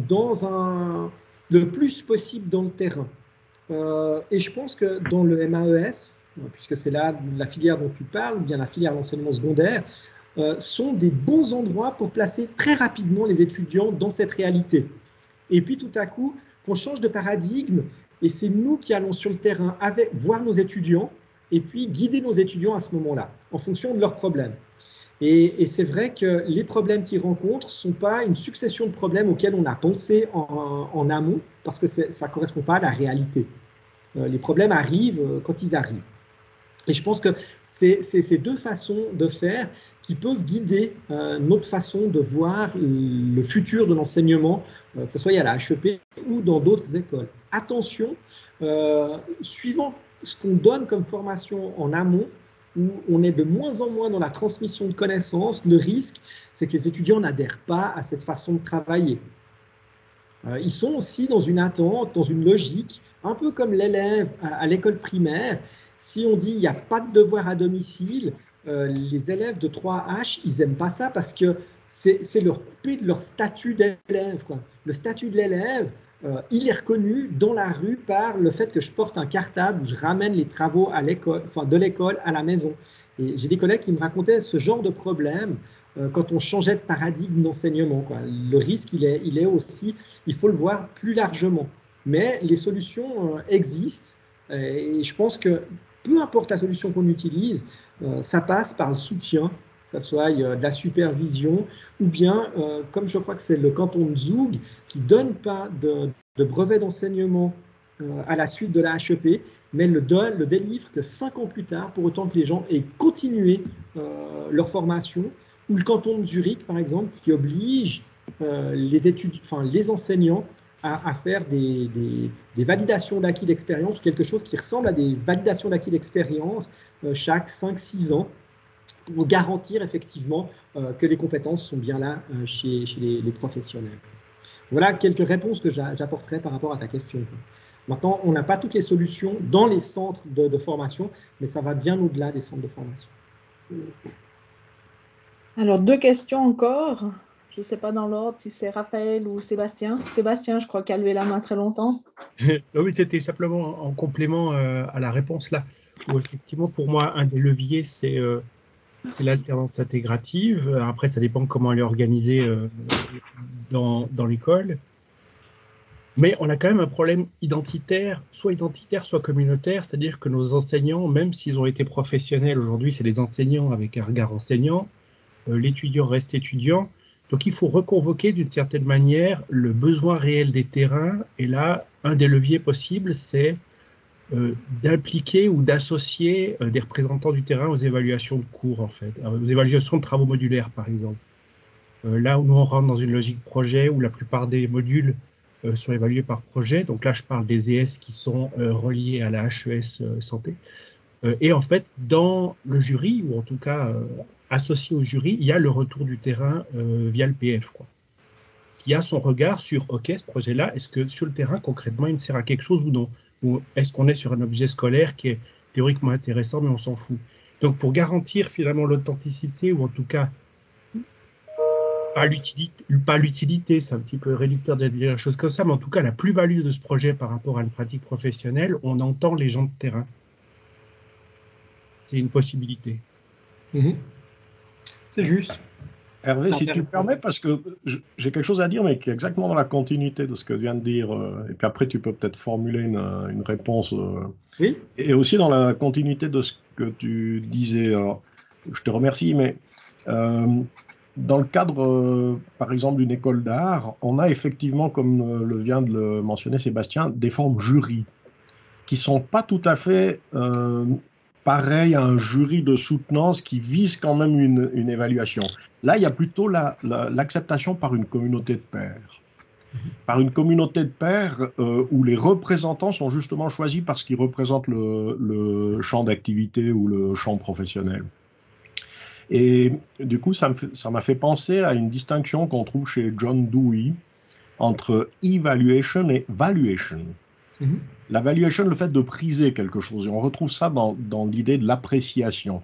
le plus possible dans le terrain. Et je pense que dans le MAES, puisque c'est là la filière dont tu parles, ou bien la filière d'enseignement secondaire, sont des bons endroits pour placer très rapidement les étudiants dans cette réalité. Et puis tout à coup, qu'on change de paradigme, et c'est nous qui allons sur le terrain voir nos étudiants, et puis guider nos étudiants à ce moment-là, en fonction de leurs problèmes. Et c'est vrai que les problèmes qu'ils rencontrent ne sont pas une succession de problèmes auxquels on a pensé en amont, parce que ça ne correspond pas à la réalité. Les problèmes arrivent quand ils arrivent. Et je pense que c'est ces deux façons de faire qui peuvent guider notre façon de voir le futur de l'enseignement, que ce soit à la HEP ou dans d'autres écoles. Attention, suivant ce qu'on donne comme formation en amont, où on est de moins en moins dans la transmission de connaissances, le risque, c'est que les étudiants n'adhèrent pas à cette façon de travailler. Ils sont aussi dans une attente, dans une logique, un peu comme l'élève à l'école primaire. Si on dit qu'il n'y a pas de devoir à domicile, les élèves de 3H, ils n'aiment pas ça parce que c'est leur couper de leur statut d'élève. Le statut de l'élève, il est reconnu dans la rue par le fait que je porte un cartable où je ramène les travaux à l'école, enfin de l'école à la maison. Et j'ai des collègues qui me racontaient ce genre de problème quand on changeait de paradigme d'enseignement. Le risque, il est aussi, il faut le voir plus largement. Mais les solutions existent et je pense que peu importe la solution qu'on utilise, ça passe par le soutien, que ce soit de la supervision ou bien, comme je crois que c'est le canton de Zoug, qui ne donne pas de brevet d'enseignement à la suite de la HEP, mais le délivre que 5 ans plus tard, pour autant que les gens aient continué leur formation, ou le canton de Zurich, par exemple, qui oblige les enseignants à faire des validations d'acquis d'expérience, quelque chose qui ressemble à des validations d'acquis d'expérience chaque 5-6 ans, pour garantir effectivement que les compétences sont bien là chez les professionnels. Voilà quelques réponses que j'apporterai par rapport à ta question. Maintenant, on n'a pas toutes les solutions dans les centres de formation, mais ça va bien au-delà des centres de formation. Alors, 2 questions encore. Je ne sais pas dans l'ordre si c'est Raphaël ou Sébastien. Sébastien, je crois qu'il a levé la main très longtemps. Oui, c'était simplement en complément à la réponse là, où effectivement, pour moi, un des leviers, c'est l'alternance intégrative. Après, ça dépend comment elle est organisée dans l'école. Mais on a quand même un problème identitaire, soit communautaire, c'est-à-dire que nos enseignants, même s'ils ont été professionnels, aujourd'hui, c'est des enseignants avec un regard enseignant, l'étudiant reste étudiant. Donc, il faut reconvoquer d'une certaine manière le besoin réel des terrains. Et là, un des leviers possibles, c'est d'impliquer ou d'associer des représentants du terrain aux évaluations de cours, en fait, aux évaluations de travaux modulaires, par exemple. Là où nous, on rentre dans une logique projet où la plupart des modules sont évalués par projet. Donc là, je parle des ES qui sont reliés à la HES santé. Et en fait, dans le jury, ou en tout cas associé au jury, il y a le retour du terrain via le PF, qui a son regard sur, OK, ce projet-là, est-ce que sur le terrain, concrètement, il sert à quelque chose ou non? Ou est-ce qu'on est sur un objet scolaire qui est théoriquement intéressant, mais on s'en fout? Donc, pour garantir finalement l'authenticité, ou en tout cas, pas l'utilité, c'est un petit peu réducteur de dire des choses comme ça, mais en tout cas, la plus-value de ce projet par rapport à une pratique professionnelle, on entend les gens de terrain. C'est une possibilité. C'est juste. Hervé, si tu me permets, parce que j'ai quelque chose à dire, mais qui est exactement dans la continuité de ce que vient de dire, et puis après tu peux peut-être formuler une réponse. Oui. Et aussi dans la continuité de ce que tu disais. Alors, je te remercie, mais dans le cadre, par exemple, d'une école d'art, on a effectivement, comme le vient de le mentionner Sébastien, des formes jury qui ne sont pas tout à fait pareilles à un jury de soutenance qui vise quand même une évaluation. Là, il y a plutôt l'acceptation par une communauté de pairs. Par une communauté de pairs où les représentants sont justement choisis parce qu'ils représentent le champ d'activité ou le champ professionnel. Et du coup, ça m'a fait penser à une distinction qu'on trouve chez John Dewey entre evaluation et valuation. La valuation, le fait de priser quelque chose, et on retrouve ça dans l'idée de l'appréciation.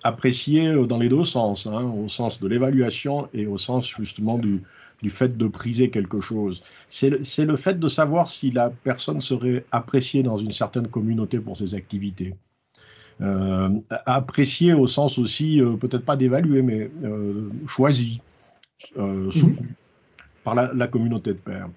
Apprécier dans les deux sens, au sens de l'évaluation et au sens justement du fait de priser quelque chose. C'est le fait de savoir si la personne serait appréciée dans une certaine communauté pour ses activités. Appréciée au sens aussi, peut-être pas d'évaluer, mais choisie, soutenue par la communauté de pairs.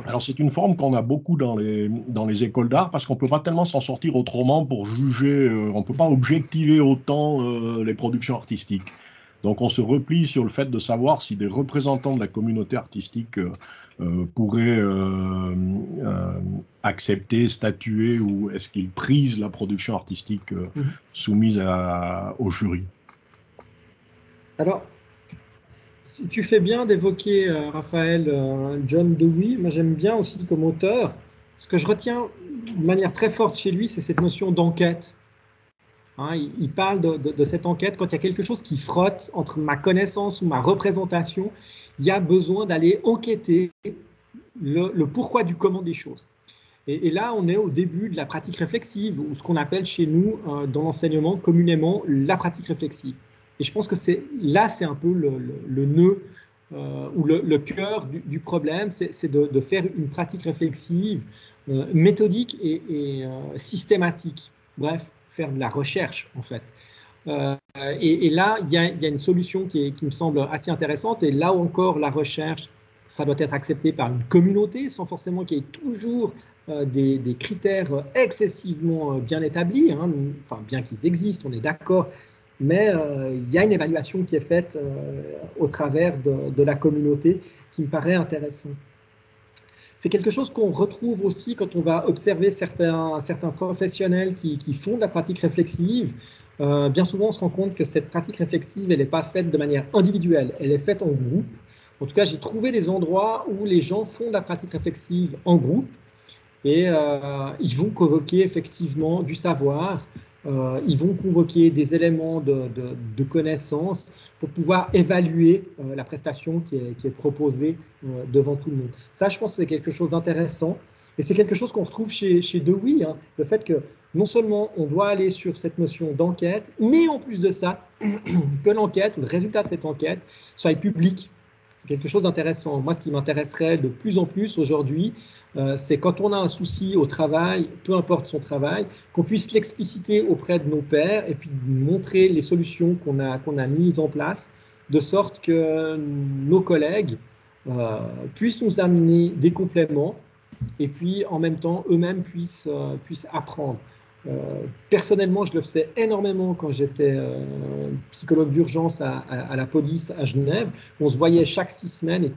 Alors c'est une forme qu'on a beaucoup dans les écoles d'art parce qu'on ne peut pas tellement s'en sortir autrement pour juger, on ne peut pas objectiver autant les productions artistiques. Donc on se replie sur le fait de savoir si des représentants de la communauté artistique pourraient accepter, statuer, ou est-ce qu'ils prisent la production artistique soumise au jury. Alors, tu fais bien d'évoquer, Raphaël, John Dewey. Moi, j'aime bien aussi comme auteur. Ce que je retiens de manière très forte chez lui, c'est cette notion d'enquête. Hein, il parle de cette enquête. Quand il y a quelque chose qui frotte entre ma connaissance ou ma représentation, il y a besoin d'aller enquêter le pourquoi du comment des choses. Et là, on est au début de la pratique réflexive, ou ce qu'on appelle chez nous, dans l'enseignement, communément, la pratique réflexive. Et je pense que c'est un peu le nœud ou le cœur du problème, c'est de faire une pratique réflexive méthodique et systématique. Bref, faire de la recherche, en fait. Et là, il y a une solution qui me semble assez intéressante. Et là encore, la recherche, ça doit être accepté par une communauté, sans forcément qu'il y ait toujours des critères excessivement bien établis. Hein. Enfin, bien qu'ils existent, on est d'accord. Mais il y a une évaluation qui est faite au travers de la communauté qui me paraît intéressante. C'est quelque chose qu'on retrouve aussi quand on va observer certains professionnels qui font de la pratique réflexive. Bien souvent, on se rend compte que cette pratique réflexive, elle n'est pas faite de manière individuelle, elle est faite en groupe. En tout cas, j'ai trouvé des endroits où les gens font de la pratique réflexive en groupe et ils vont convoquer effectivement du savoir. Ils vont convoquer des éléments de connaissances pour pouvoir évaluer la prestation qui est proposée devant tout le monde. Ça, je pense que c'est quelque chose d'intéressant. Et c'est quelque chose qu'on retrouve chez Dewey, hein, le fait que non seulement on doit aller sur cette notion d'enquête, mais en plus de ça, que l'enquête ou le résultat de cette enquête soit public. C'est quelque chose d'intéressant. Moi, ce qui m'intéresserait de plus en plus aujourd'hui, c'est quand on a un souci au travail, peu importe son travail, qu'on puisse l'expliciter auprès de nos pairs et puis montrer les solutions qu'on a mises en place, de sorte que nos collègues puissent nous amener des compléments et puis en même temps, eux-mêmes puissent apprendre. Personnellement, je le faisais énormément quand j'étais psychologue d'urgence à la police à Genève. On se voyait chaque 6 semaines et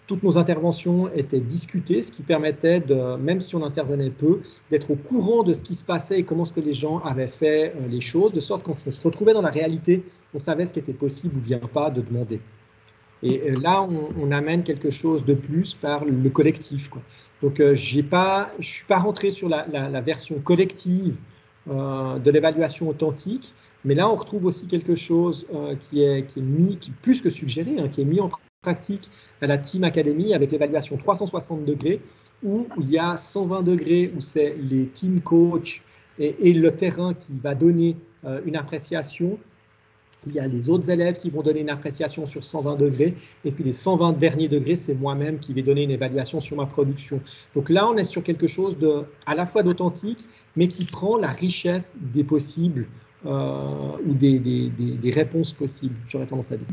toutes nos interventions étaient discutées, ce qui permettait, même si on intervenait peu, d'être au courant de ce qui se passait et comment ce que les gens avaient fait les choses, de sorte qu'on se retrouvait dans la réalité, on savait ce qui était possible ou bien pas de demander. Et là, on amène quelque chose de plus par le collectif, quoi. Donc, je ne suis pas rentré sur la version collective de l'évaluation authentique, mais là, on retrouve aussi quelque chose qui est plus que suggéré, hein, qui est mis en pratique à la Team Academy avec l'évaluation 360 degrés, où il y a 120 degrés, où c'est les team coach et le terrain qui va donner une appréciation. Il y a les autres élèves qui vont donner une appréciation sur 120 degrés, et puis les 120 derniers degrés, c'est moi-même qui vais donner une évaluation sur ma production. Donc là, on est sur quelque chose à la fois d'authentique, mais qui prend la richesse des possibles ou des réponses possibles, j'aurais tendance à dire.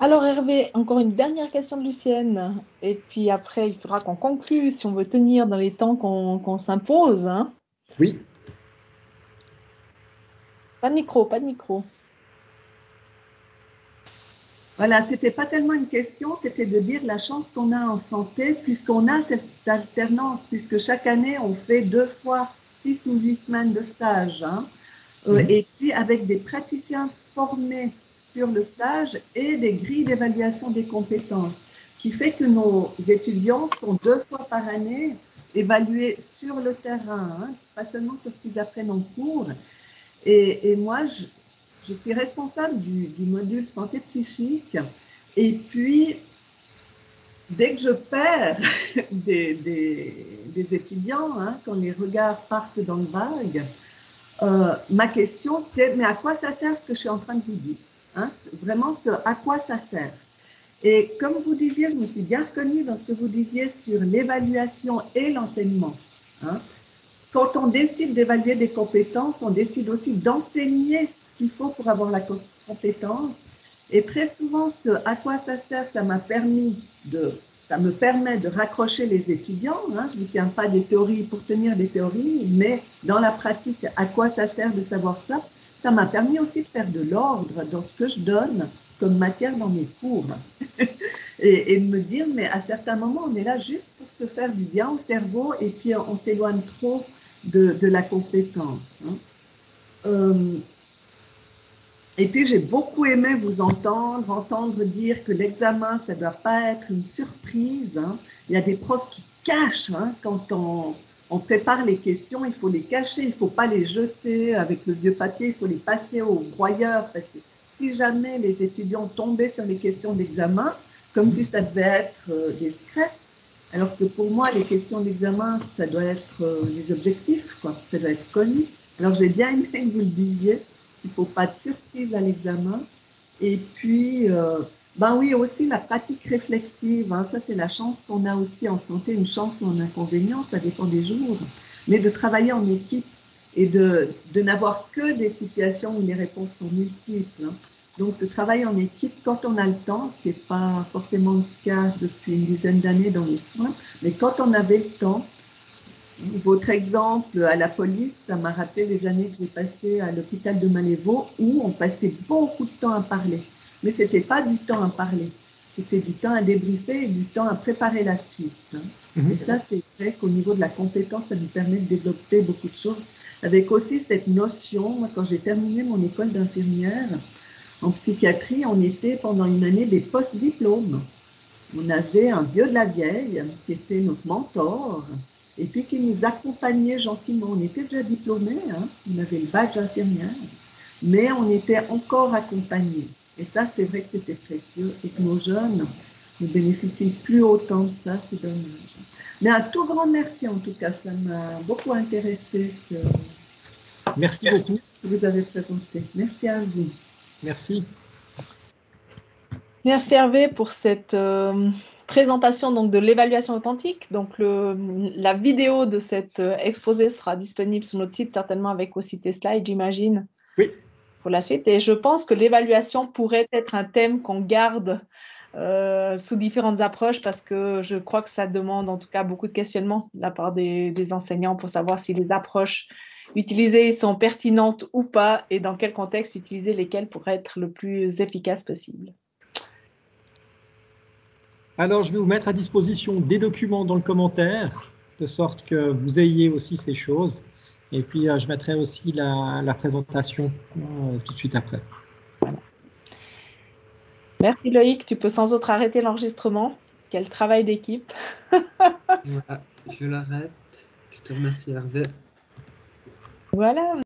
Alors Hervé, encore une dernière question de Lucienne, et puis après, il faudra qu'on conclue si on veut tenir dans les temps qu'on s'impose. Hein. Oui. Pas de micro, pas de micro. Voilà, c'était pas tellement une question, c'était de dire la chance qu'on a en santé, puisqu'on a cette alternance, puisque chaque année, on fait 2 fois 6 ou 8 semaines de stage. Hein, et puis, avec des praticiens formés sur le stage et des grilles d'évaluation des compétences, qui fait que nos étudiants sont 2 fois par année évalués sur le terrain, hein, pas seulement sur ce qu'ils apprennent en cours. Et moi, je suis responsable du module santé psychique, et puis dès que je perds des étudiants, hein, quand les regards partent dans le vague, ma question c'est, mais à quoi ça sert ce que je suis en train de vous dire, hein, vraiment à quoi ça sert? Et comme vous disiez, je me suis bien reconnue dans ce que vous disiez sur l'évaluation et l'enseignement. Hein. Quand on décide d'évaluer des compétences, on décide aussi d'enseigner ce qu'il faut pour avoir la compétence. Et très souvent, ce à quoi ça sert, ça me permet de raccrocher les étudiants. Hein. Je ne tiens pas des théories pour tenir des théories, mais dans la pratique, à quoi ça sert de savoir ça? ça m'a permis aussi de faire de l'ordre dans ce que je donne comme matière dans mes cours. Et de me dire, mais à certains moments, on est là juste pour se faire du bien au cerveau et puis on s'éloigne trop de la compétence. Et puis, j'ai beaucoup aimé vous entendre dire que l'examen, ça ne doit pas être une surprise. Il y a des profs qui cachent quand on prépare les questions, il faut les cacher, il ne faut pas les jeter avec le vieux papier, il faut les passer au broyeur parce que si jamais les étudiants tombaient sur les questions d'examen, comme si ça devait être des scripts, alors que pour moi, les questions d'examen, ça doit être les objectifs, quoi. Ça doit être connu. Alors, j'ai bien aimé que vous le disiez, il ne faut pas de surprise à l'examen. Et puis, ben oui, aussi la pratique réflexive, ça c'est la chance qu'on a aussi en santé, une chance ou un inconvénient, ça dépend des jours, mais de travailler en équipe et de n'avoir que des situations où les réponses sont multiples. Donc, ce travail en équipe, quand on a le temps, ce qui n'est pas forcément le cas depuis une dizaine d'années dans les soins, mais quand on avait le temps, votre exemple à la police, ça m'a rappelé les années que j'ai passées à l'hôpital de Malévo où on passait beaucoup de temps à parler. Mais ce n'était pas du temps à parler, c'était du temps à débriefer et du temps à préparer la suite. Et ça, c'est vrai qu'au niveau de la compétence, ça nous permet de développer beaucoup de choses. Avec aussi cette notion, moi, quand j'ai terminé mon école d'infirmière, en psychiatrie, on était pendant une année des post-diplômes. On avait un vieux de la vieille qui était notre mentor et puis qui nous accompagnait gentiment. On était déjà diplômés, on avait le badge d'infirmière, mais on était encore accompagnés. Et ça, c'est vrai que c'était précieux et que nos jeunes ne bénéficient plus autant de ça, c'est dommage. Mais un tout grand merci en tout cas, ça m'a beaucoup intéressé Merci beaucoup. Ce que vous avez présenté. Merci à vous. Merci. Merci Hervé pour cette présentation donc, de l'évaluation authentique. Donc, la vidéo de cet exposé sera disponible sur notre site, certainement avec aussi tes slides, j'imagine, oui, pour la suite. Et je pense que l'évaluation pourrait être un thème qu'on garde sous différentes approches parce que je crois que ça demande en tout cas beaucoup de questionnements de la part des enseignants pour savoir si les approches utilisées sont pertinentes ou pas et dans quel contexte utiliser lesquelles pour être le plus efficace possible. alors je vais vous mettre à disposition des documents dans le commentaire, de sorte que vous ayez aussi ces choses. Et puis je mettrai aussi la présentation tout de suite après. Voilà. Merci Loïc, tu peux sans autre arrêter l'enregistrement. Quel travail d'équipe. Voilà, je l'arrête. Je te remercie Hervé. Voilà.